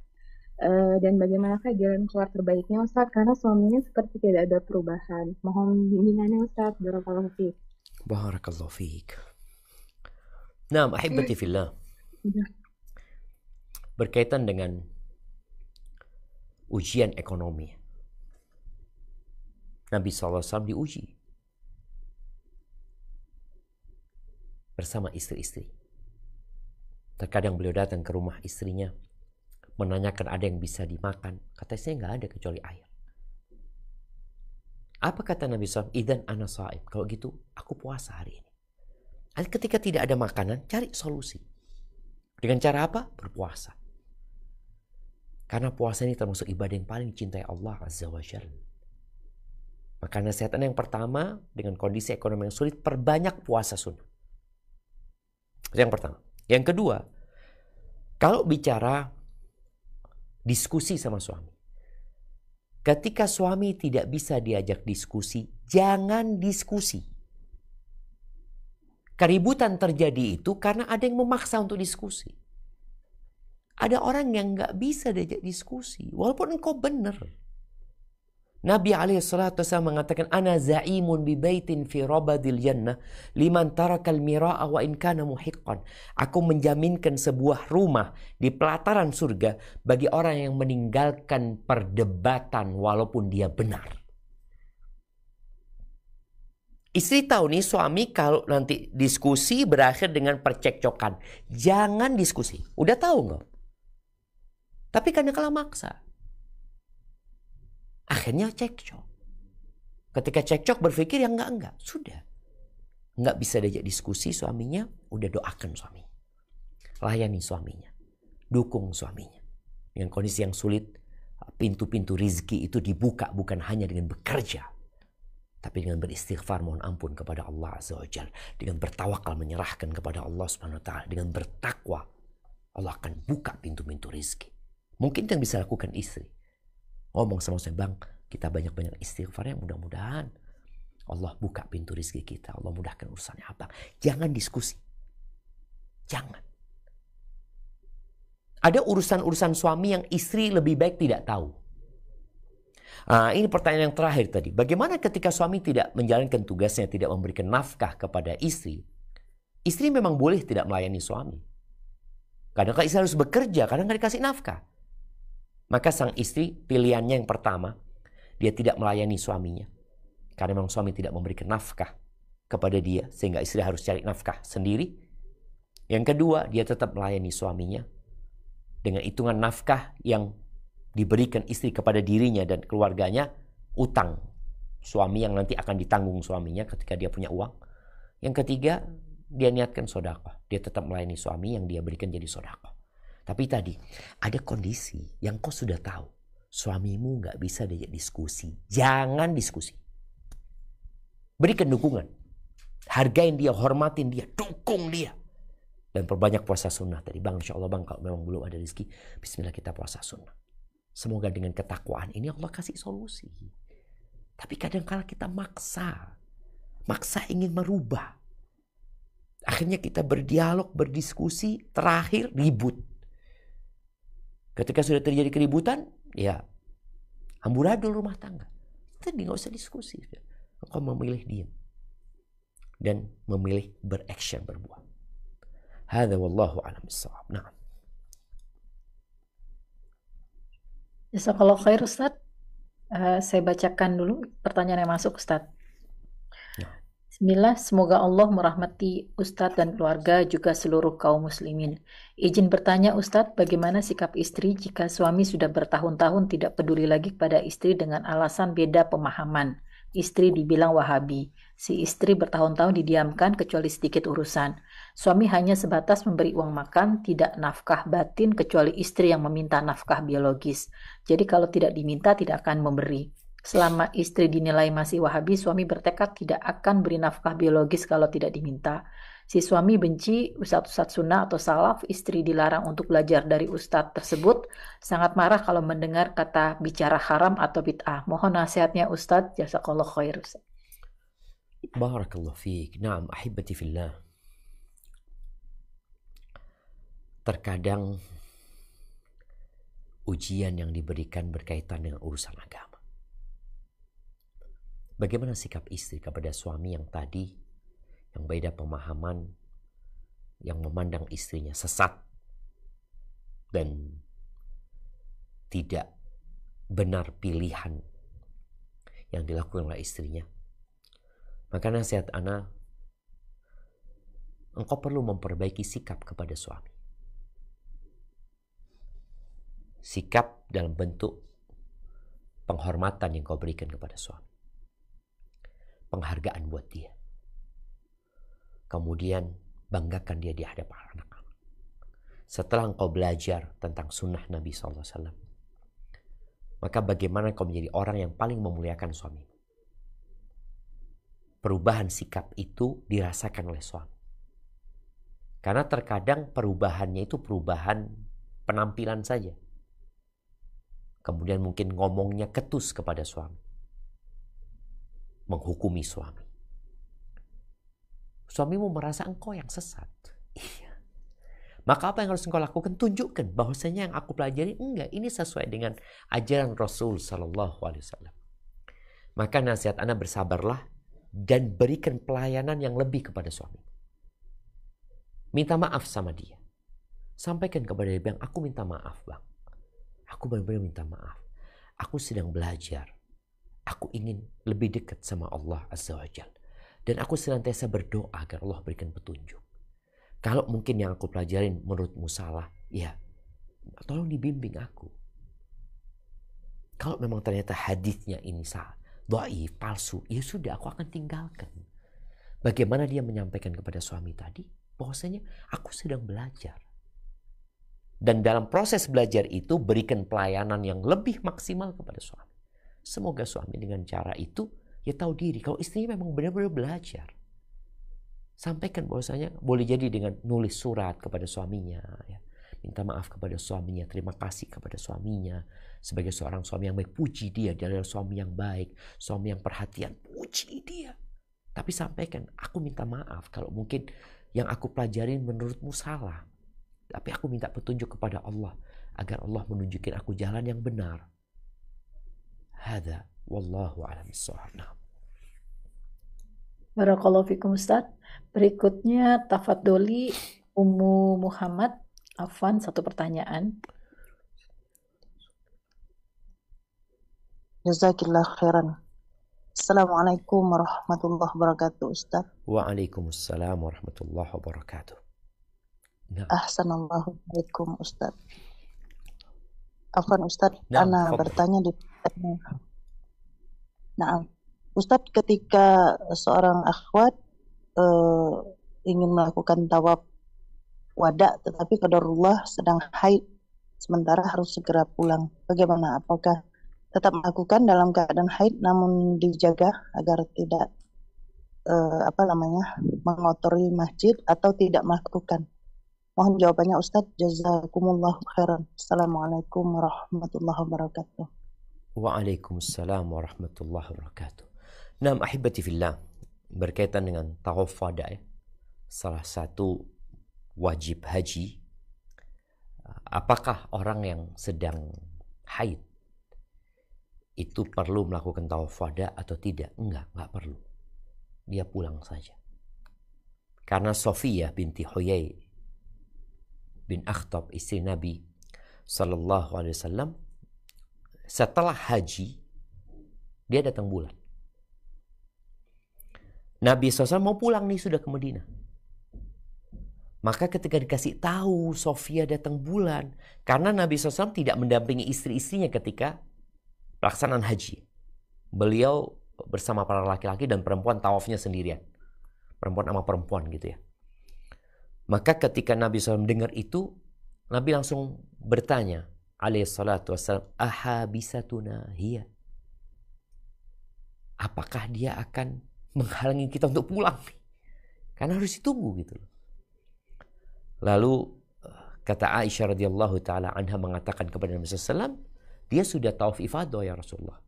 Speaker 5: Dan bagaimanakah jalan keluar terbaiknya, Ustaz? Karena suaminya seperti tidak ada perubahan. Mohon bimbingannya, Ustaz. Barakallahu fiik.
Speaker 1: Barakallahu fiik. Naam, ahibati fillah. Berkaitan dengan ujian ekonomi, Nabi SAW diuji bersama istri-istri. Terkadang beliau datang ke rumah istrinya, menanyakan ada yang bisa dimakan. Kata istrinya nggak ada kecuali air. Apa kata Nabi SAW? Idzan ana shaim. Kalau gitu, aku puasa hari ini. Ketika tidak ada makanan, cari solusi. Dengan cara apa? Berpuasa. Karena puasa ini termasuk ibadah yang paling dicintai Allah Azza wa Jalla. Maka nasihatnya yang pertama, dengan kondisi ekonomi yang sulit, perbanyak puasa sunnah. Yang pertama. Yang kedua, kalau bicara diskusi sama suami, ketika suami tidak bisa diajak diskusi, jangan diskusi. Keributan terjadi itu karena ada yang memaksa untuk diskusi. Ada orang yang gak bisa diajak diskusi, walaupun engkau benar. Nabi SAW mengatakan, Ana za'imun bi baitin fi rabadil jannah liman tarakal mira'a wa in kana muhiqqan. Aku menjaminkan sebuah rumah di pelataran surga bagi orang yang meninggalkan perdebatan walaupun dia benar. Istri tahu nih, suami kalau nanti diskusi berakhir dengan percekcokan, jangan diskusi. Udah tahu nggak? Tapi kadang-kala maksa. Akhirnya cekcok. Ketika cekcok berpikir yang enggak. Sudah. Enggak bisa diajak diskusi suaminya, udah doakan suaminya. Layani suaminya. Dukung suaminya. Dengan kondisi yang sulit, pintu-pintu rizki itu dibuka bukan hanya dengan bekerja, tapi dengan beristighfar mohon ampun kepada Allah Azza wa Jalla. Dengan bertawakal menyerahkan kepada Allah Subhanahu wa Ta'ala. Dengan bertakwa, Allah akan buka pintu-pintu rizki. Mungkin yang bisa lakukan istri. Ngomong sama saya, bang, kita banyak-banyak istighfar ya, mudah-mudahan Allah buka pintu rezeki kita, Allah mudahkan urusannya abang. Jangan diskusi. Jangan. Ada urusan-urusan suami yang istri lebih baik tidak tahu. Ini pertanyaan yang terakhir tadi. Bagaimana ketika suami tidak menjalankan tugasnya, tidak memberikan nafkah kepada istri? Istri memang boleh tidak melayani suami. Kadang-kadang istri harus bekerja, kadang-kadang dikasih nafkah. Maka sang istri pilihannya yang pertama, dia tidak melayani suaminya. Karena memang suami tidak memberikan nafkah kepada dia, sehingga istri harus cari nafkah sendiri. Yang kedua, dia tetap melayani suaminya dengan hitungan nafkah yang diberikan istri kepada dirinya dan keluarganya, utang suami yang nanti akan ditanggung suaminya ketika dia punya uang. Yang ketiga, dia niatkan sedekah. Dia tetap melayani suami yang dia berikan jadi sedekah. Tapi tadi, ada kondisi yang kau sudah tahu. Suamimu gak bisa diajak diskusi. Jangan diskusi. Berikan dukungan. Hargain dia, hormatin dia, dukung dia. Dan perbanyak puasa sunnah tadi. Bang, insya Allah bang, kalau memang belum ada rezeki, bismillah kita puasa sunnah. Semoga dengan ketakwaan ini Allah kasih solusi. Tapi kadang-kala kita maksa ingin merubah. Akhirnya kita berdialog, berdiskusi, terakhir ribut. Ketika sudah terjadi keributan, ya amburadul rumah tangga. Tadi nggak usah diskusi. Engkau memilih diam dan memilih beraction, berbuat. Hadza wallahu a'lam bissawab. Nah.
Speaker 3: Jazakallah khair Ustaz. Saya bacakan dulu pertanyaan yang masuk Ustaz. Bismillah, semoga Allah merahmati Ustadz dan keluarga juga seluruh kaum muslimin. Izin bertanya Ustadz, bagaimana sikap istri jika suami sudah bertahun-tahun tidak peduli lagi kepada istri dengan alasan beda pemahaman? Istri dibilang Wahabi. Si istri bertahun-tahun didiamkan kecuali sedikit urusan. Suami hanya sebatas memberi uang makan, tidak nafkah batin kecuali istri yang meminta nafkah biologis. Jadi kalau tidak diminta tidak akan memberi. Selama istri dinilai masih Wahabi, suami bertekad tidak akan beri nafkah biologis kalau tidak diminta. Si suami benci ustadz-ustadz sunnah atau salaf, istri dilarang untuk belajar dari ustadz tersebut, sangat marah kalau mendengar kata bicara haram atau bid'ah. Mohon nasihatnya Ustadz, jazakallah khair.
Speaker 1: Barakallahu fiik. Naam, ahibati fillah. Terkadang ujian yang diberikan berkaitan dengan urusan agama. Bagaimana sikap istri kepada suami yang tadi, yang beda pemahaman, yang memandang istrinya sesat dan tidak benar pilihan yang dilakukan oleh istrinya? Maka nasihat ana, engkau perlu memperbaiki sikap kepada suami. Sikap dalam bentuk penghormatan yang kau berikan kepada suami. Penghargaan buat dia. Kemudian banggakan dia di hadapan anak-anak. Setelah engkau belajar tentang sunnah Nabi SAW, maka bagaimana engkau menjadi orang yang paling memuliakan suami? Perubahan sikap itu dirasakan oleh suami. Karena terkadang perubahannya itu perubahan penampilan saja. Kemudian mungkin ngomongnya ketus kepada suami. Menghukumi suami. Suamimu merasa engkau yang sesat. Iya. Maka apa yang harus engkau lakukan? Tunjukkan bahwasanya yang aku pelajari enggak, ini sesuai dengan ajaran Rasul sallallahu alaihi wasallam. Maka nasihat ana, bersabarlah dan berikan pelayanan yang lebih kepada suami. Minta maaf sama dia. Sampaikan kepada dia, Bang, aku minta maaf, Bang. Aku benar-benar minta maaf. Aku sedang belajar. Aku ingin lebih dekat sama Allah Azza wa Jalla. Dan aku senantiasa berdoa agar Allah berikan petunjuk. Kalau mungkin yang aku pelajarin menurutmu salah, ya tolong dibimbing aku. Kalau memang ternyata hadisnya ini salah, dhaif, palsu, ya sudah, aku akan tinggalkan. Bagaimana dia menyampaikan kepada suami tadi? Bahwasanya aku sedang belajar. Dan dalam proses belajar itu berikan pelayanan yang lebih maksimal kepada suami. Semoga suami dengan cara itu ya tahu diri kalau istrinya memang benar-benar belajar. Sampaikan bahwasanya boleh jadi dengan nulis surat kepada suaminya, ya. Minta maaf kepada suaminya, terima kasih kepada suaminya sebagai seorang suami yang baik, puji dia adalah suami yang baik, suami yang perhatian, puji dia. Tapi sampaikan, aku minta maaf kalau mungkin yang aku pelajarin menurutmu salah. Tapi aku minta petunjuk kepada Allah agar Allah menunjukin aku jalan yang benar. Hadza wallahu a'lam bissawab.
Speaker 3: Barakallahu fikum Ustaz. Berikutnya tafadholi Ummu Muhammad. Afwan, satu pertanyaan.
Speaker 6: Jazakillah khairan. Assalamualaikum warahmatullahi wabarakatuh Ustaz.
Speaker 1: Waalaikumsalam warahmatullahi wabarakatuh.
Speaker 6: Ahsanallahu alaikum Ustaz. Afwan Ustaz,
Speaker 1: Nah,
Speaker 6: ana
Speaker 1: tafadhal.
Speaker 6: bertanya di Nah, Ustaz, ketika seorang akhwat ingin melakukan tawaf wada tetapi qadarullah sedang haid sementara harus segera pulang. Bagaimana? Apakah tetap melakukan dalam keadaan haid namun dijaga agar tidak mengotori masjid atau tidak melakukan? Mohon jawabannya Ustadz. Jazakumullahu khairan. Assalamualaikum warahmatullahi wabarakatuh.
Speaker 1: Waalaikumsalam warahmatullahi wabarakatuh. Nah, ahibati fillah, berkaitan dengan tawaf wada ya. Salah satu wajib haji, apakah orang yang sedang haid itu perlu melakukan tawaf wada atau tidak? Enggak perlu. Dia pulang saja. Karena Sofiyah binti Huyai bin Akhtab, istri Nabi sallallahu alaihi wasallam, setelah haji dia datang bulan. Nabi SAW mau pulang nih sudah ke Madinah. Maka ketika dikasih tahu Sofia datang bulan, karena Nabi SAW tidak mendampingi istri-istrinya ketika pelaksanaan haji. Beliau bersama para laki-laki dan perempuan tawafnya sendirian. Perempuan sama perempuan gitu ya. Maka ketika Nabi SAW mendengar itu, Nabi langsung bertanya, alaihi salatu wassalam, ahabisatuna hiya. Apakah dia akan menghalangi kita untuk pulang? Karena harus ditunggu gitu. Lalu kata Aisyah radhiyallahu taala anha mengatakan kepada Nabi SAW, dia sudah tawaf ifadah ya Rasulullah.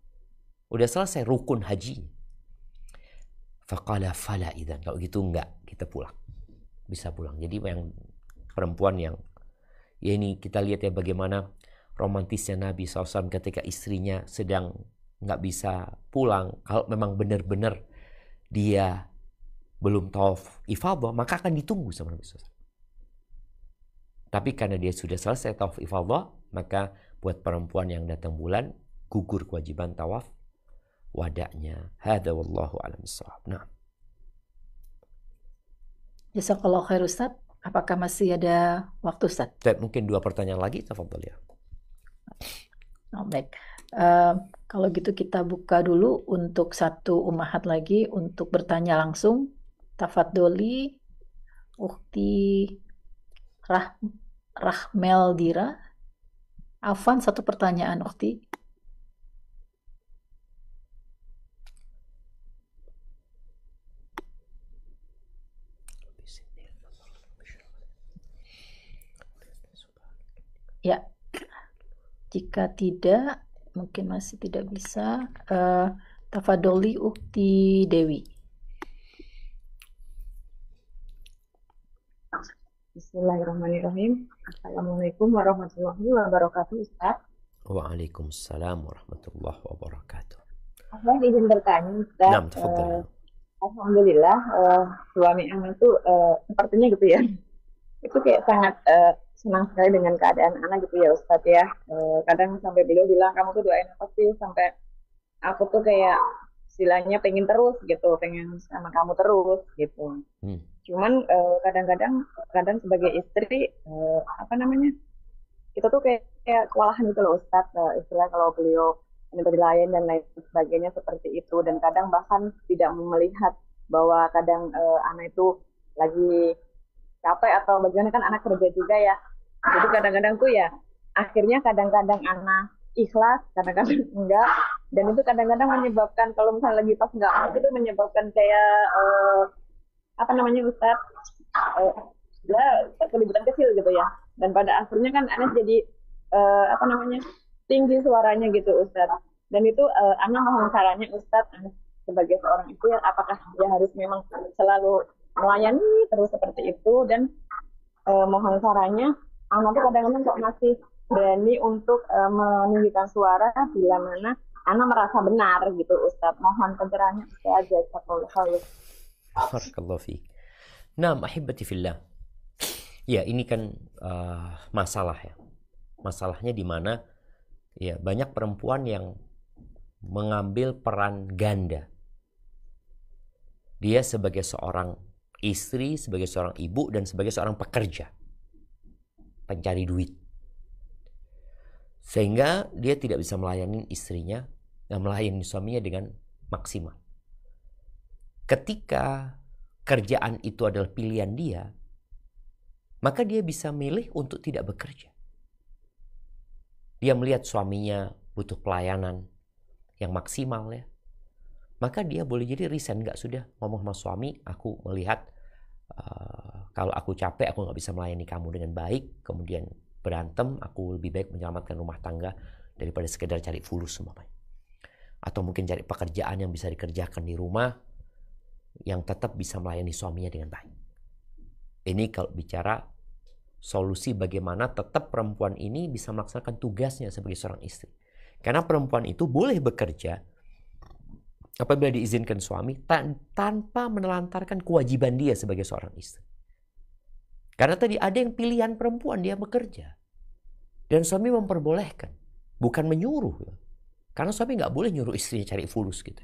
Speaker 1: Udah selesai rukun haji. Faqala fala idzan. Kalau gitu enggak, kita pulang. Bisa pulang. Jadi yang perempuan yang ya ini kita lihat ya bagaimana romantisnya Nabi SAW ketika istrinya sedang nggak bisa pulang. Kalau memang benar-benar dia belum tawaf ifadah, maka akan ditunggu sama Nabi SAW. Tapi karena dia sudah selesai tawaf ifadah, maka buat perempuan yang datang bulan gugur kewajiban tawaf wada'nya. Hadza wallahu a'lam bissawab. Nah.
Speaker 3: Jazakallahu khair Ustaz. Apakah masih ada waktu Ustaz?
Speaker 1: Mungkin 2 pertanyaan lagi, tafadhol ya.
Speaker 3: Oh, baik. Kalau gitu kita buka dulu untuk 1 ummahat lagi untuk bertanya langsung. Tafadholi Ukhti Rahmel Dira. Afwan, 1 pertanyaan Ukhti. Ya, jika tidak, mungkin masih tidak bisa. Tafadholi Ukhti Dewi.
Speaker 7: Bismillahirrahmanirrahim. Assalamualaikum warahmatullahi wabarakatuh, Ustaz.
Speaker 1: Waalaikumsalam warahmatullahi wabarakatuh.
Speaker 7: Saya izin bertanya, Ustaz.
Speaker 1: Naam, tafadhol.
Speaker 7: Alhamdulillah, suami anak itu sepertinya gitu ya. Itu kayak sangat senang sekali dengan keadaan anak gitu ya Ustadz ya. Kadang sampai beliau bilang, kamu tuh doain apa sih sampai aku tuh kayak istilahnya pengen terus gitu, pengen sama kamu terus gitu. Cuman kadang sebagai istri kita tuh kayak kewalahan gitu loh Ustadz, istilah kalau beliau minta dilayan dan lain sebagainya seperti itu, dan kadang bahkan tidak melihat bahwa kadang anak itu lagi capek atau bagaimana, kan anak kerja juga ya. Jadi kadang-kadang tuh ya akhirnya kadang-kadang anak ikhlas, kadang-kadang enggak, dan itu kadang-kadang menyebabkan kalau misalnya lagi pas enggak itu menyebabkan kayak Ustaz, ya keributan kecil gitu ya, dan pada akhirnya kan anak jadi tinggi suaranya gitu Ustaz, dan itu anak mohon sarannya Ustaz sebagai seorang ibu ya, apakah dia harus memang selalu melayani terus seperti itu, dan mohon sarannya anak tuh kadang-kadang kok masih berani untuk meninggikan suara bila mana anak merasa benar gitu Ustaz. Mohon pencerahannya saya aja
Speaker 1: Barakallahu fiik. Nah, ahibati fillah. Ya, ini kan masalah ya. Masalahnya di mana ya banyak perempuan yang mengambil peran ganda. Dia sebagai seorang istri, sebagai seorang ibu, dan sebagai seorang pekerja, pencari duit, sehingga dia tidak bisa melayani istrinya dan melayani suaminya dengan maksimal. Ketika kerjaan itu adalah pilihan dia, maka dia bisa milih untuk tidak bekerja. Dia melihat suaminya butuh pelayanan yang maksimal ya, maka dia boleh jadi resign, nggak sudah ngomong sama suami, aku melihat Kalau aku capek, aku nggak bisa melayani kamu dengan baik, kemudian berantem, aku lebih baik menyelamatkan rumah tangga daripada sekedar cari fulus semuanya. Atau mungkin cari pekerjaan yang bisa dikerjakan di rumah, yang tetap bisa melayani suaminya dengan baik. Ini kalau bicara solusi bagaimana tetap perempuan ini bisa melaksanakan tugasnya sebagai seorang istri. Karena perempuan itu boleh bekerja apabila diizinkan suami tanpa menelantarkan kewajiban dia sebagai seorang istri. Karena tadi ada yang pilihan perempuan, dia bekerja. Dan suami memperbolehkan, bukan menyuruh. Karena suami nggak boleh nyuruh istrinya cari fulus gitu.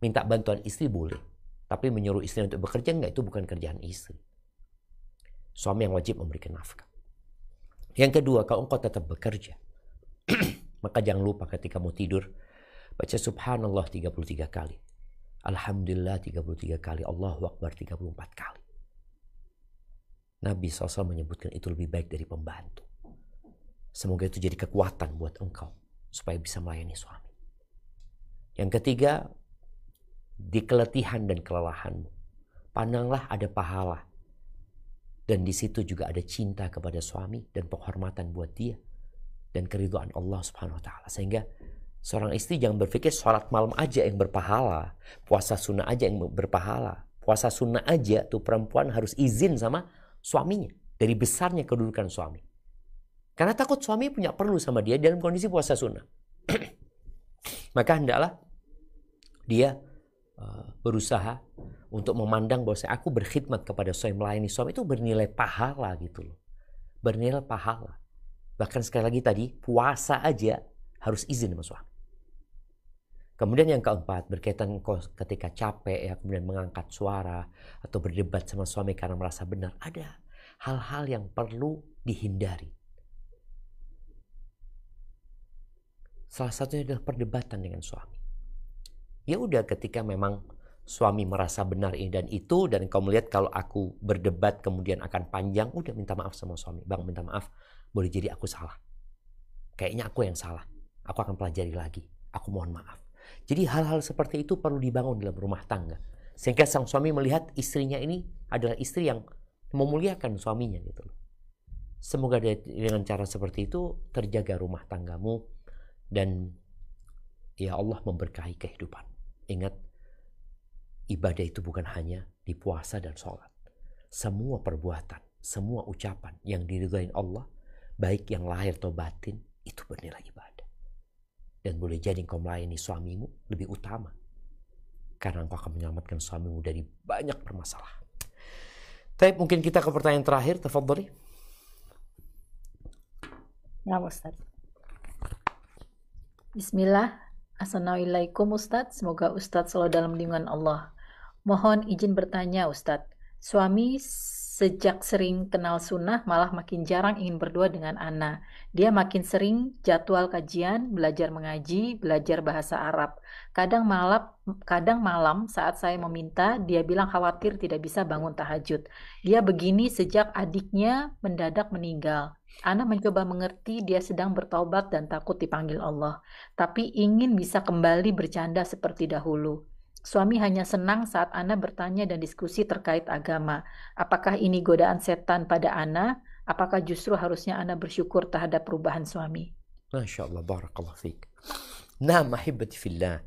Speaker 1: Minta bantuan istri boleh. Tapi menyuruh istri untuk bekerja enggak, itu bukan kerjaan istri. Suami yang wajib memberikan nafkah. Yang kedua, kalau engkau tetap bekerja, maka jangan lupa ketika mau tidur, baca subhanallah 33 kali. Alhamdulillah 33 kali. Allahu Akbar 34 kali. Nabi SAW menyebutkan itu lebih baik dari pembantu. Semoga itu jadi kekuatan buat engkau supaya bisa melayani suami. Yang ketiga, di keletihan dan kelelahanmu, pandanglah ada pahala. Dan di situ juga ada cinta kepada suami dan penghormatan buat dia dan keridhaan Allah Subhanahu wa taala. Sehingga seorang istri jangan berpikir sholat malam aja yang berpahala, puasa sunnah aja yang berpahala. Puasa sunnah aja tuh perempuan harus izin sama suaminya, dari besarnya kedudukan suami. Karena takut suami punya perlu sama dia dalam kondisi puasa sunnah. Maka hendaklah dia berusaha untuk memandang bahwa aku berkhidmat kepada suami, melayani suami itu bernilai pahala gitu loh. Bernilai pahala. Bahkan sekali lagi tadi, puasa aja harus izin sama suami. Kemudian yang keempat, berkaitan ketika capek ya, kemudian mengangkat suara atau berdebat sama suami karena merasa benar, ada hal-hal yang perlu dihindari. Salah satunya adalah perdebatan dengan suami. Ya udah, ketika memang suami merasa benar ini dan itu, dan kau melihat kalau aku berdebat kemudian akan panjang, udah minta maaf sama suami. Bang, minta maaf, boleh jadi aku salah. Kayaknya aku yang salah. Aku akan pelajari lagi. Aku mohon maaf. Jadi hal-hal seperti itu perlu dibangun dalam rumah tangga. Sehingga sang suami melihat istrinya ini adalah istri yang memuliakan suaminya gitu. Semoga dengan cara seperti itu terjaga rumah tanggamu dan ya Allah memberkahi kehidupan. Ingat, ibadah itu bukan hanya di puasa dan sholat. Semua perbuatan, semua ucapan yang diridhai Allah, baik yang lahir atau batin, itu bernilai ibadah. Dan boleh jadi engkau melayani suamimu lebih utama. Karena engkau akan menyelamatkan suamimu dari banyak permasalahan. Tapi mungkin kita ke pertanyaan terakhir. Tafadhali.
Speaker 3: Ya Ustaz. Bismillah. Assalamualaikum Ustaz. Semoga Ustaz selalu dalam lindungan Allah. Mohon izin bertanya Ustaz. Suami sejak sering kenal sunnah malah makin jarang ingin berdua dengan Ana. Dia makin sering jadwal kajian, belajar mengaji, belajar bahasa Arab. Kadang malam saat saya meminta, dia bilang khawatir tidak bisa bangun tahajud. Dia begini sejak adiknya mendadak meninggal. Ana mencoba mengerti dia sedang bertaubat dan takut dipanggil Allah. Tapi ingin bisa kembali bercanda seperti dahulu. Suami hanya senang saat Ana bertanya dan diskusi terkait agama. Apakah ini godaan setan pada Ana? Apakah justru harusnya Ana bersyukur terhadap perubahan suami?
Speaker 1: Masya Allah, barakallah fiik. Nah, mahibati fillah.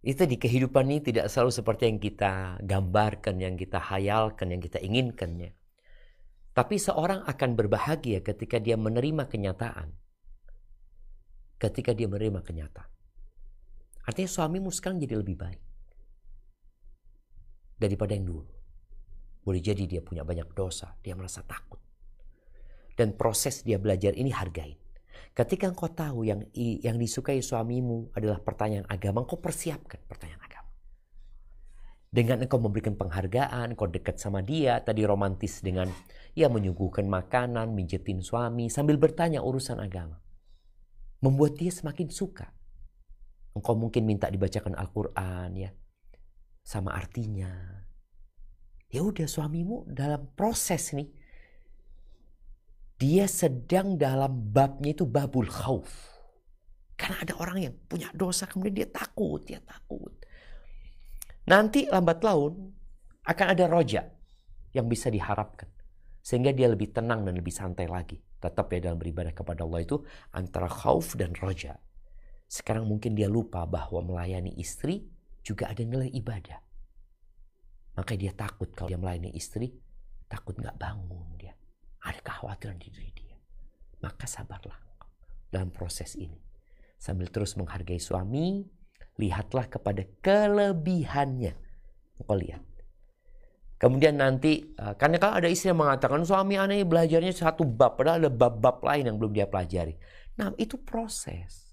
Speaker 1: Itu di kehidupan ini tidak selalu seperti yang kita gambarkan, yang kita hayalkan, yang kita inginkannya. Tapi seorang akan berbahagia ketika dia menerima kenyataan. Ketika dia menerima kenyataan. Artinya suamimu sekarang jadi lebih baik daripada yang dulu. Boleh jadi dia punya banyak dosa, dia merasa takut. Dan proses dia belajar ini hargain. Ketika engkau tahu yang disukai suamimu adalah pertanyaan agama, engkau persiapkan pertanyaan agama. Dengan engkau memberikan penghargaan, engkau dekat sama dia, tadi romantis dengan ya menyuguhkan makanan, mijetin suami, sambil bertanya urusan agama. Membuat dia semakin suka. Engkau mungkin minta dibacakan Al-Quran ya, sama artinya. Ya udah, suamimu dalam proses nih, dia sedang dalam babnya itu babul khauf. Karena ada orang yang punya dosa kemudian dia takut. Nanti lambat laun akan ada roja. yang bisa diharapkan. Sehingga dia lebih tenang dan lebih santai lagi. Tetap ya dalam beribadah kepada Allah itu antara khauf dan roja. Sekarang mungkin dia lupa bahwa melayani istri juga ada nilai ibadah. Maka dia takut kalau dia melayani istri, takut nggak bangun dia. Ada kekhawatiran di diri dia. Maka sabarlah dalam proses ini. Sambil terus menghargai suami, lihatlah kepada kelebihannya. Engkau lihat. Kemudian nanti, karena kalau ada istri yang mengatakan suami aneh belajarnya satu bab, padahal ada bab-bab lain yang belum dia pelajari. Nah, itu proses.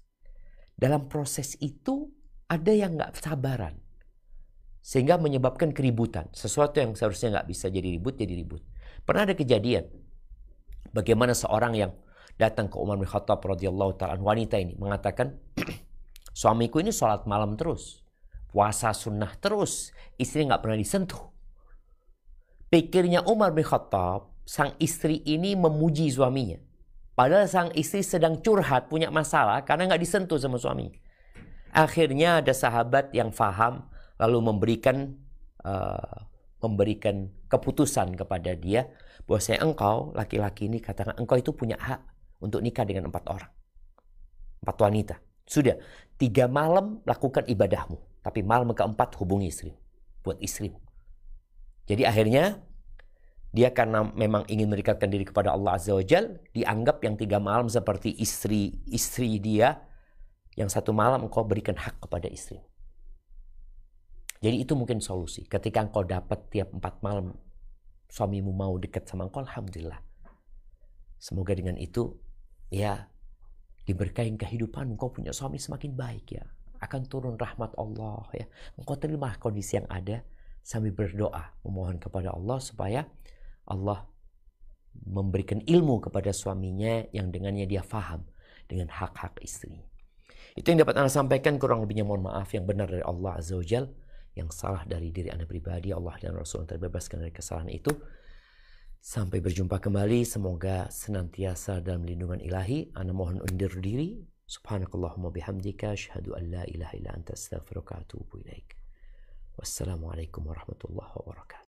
Speaker 1: Dalam proses itu ada yang nggak sabaran. Sehingga menyebabkan keributan. Sesuatu yang seharusnya nggak bisa jadi ribut, jadi ribut. Pernah ada kejadian. Bagaimana seorang yang datang ke Umar bin Khattab radhiyallahu ta'ala, wanita ini mengatakan, suamiku ini sholat malam terus. Puasa sunnah terus. Istri nggak pernah disentuh. Pikirnya Umar bin Khattab, sang istri ini memuji suaminya. Padahal sang istri sedang curhat, punya masalah karena nggak disentuh sama suami. Akhirnya ada sahabat yang faham, lalu memberikan keputusan kepada dia, bahwasanya engkau, laki-laki ini, katakan engkau itu punya hak untuk nikah dengan 4 orang. 4 wanita. Sudah, 3 malam lakukan ibadahmu. Tapi malam keempat hubungi istrimu. Buat istrimu. Jadi akhirnya dia karena memang ingin mendekatkan diri kepada Allah Azza wa Jal, dianggap yang 3 malam seperti istri dia, yang 1 malam engkau berikan hak kepada istrimu. Jadi itu mungkin solusi. Ketika engkau dapat tiap 4 malam suamimu mau dekat sama engkau, alhamdulillah. Semoga dengan itu ya diberkahi kehidupan, engkau punya suami semakin baik ya. Akan turun rahmat Allah ya. Engkau terima kondisi yang ada sambil berdoa, memohon kepada Allah supaya Allah memberikan ilmu kepada suaminya yang dengannya dia faham dengan hak-hak istri. Itu yang dapat Anda sampaikan, kurang lebihnya mohon maaf. Yang benar dari Allah Azza wa Jal, yang salah dari diri Anda pribadi, Allah dan Rasul terbebaskan dari kesalahan itu. Sampai berjumpa kembali, semoga senantiasa dalam lindungan ilahi. Anda mohon undur diri. Subhanakallahumma bihamdika asyhadu an la ilaha illa anta astaghfiruka wa atubu ilaik. Wassalamualaikum warahmatullahi wabarakatuh.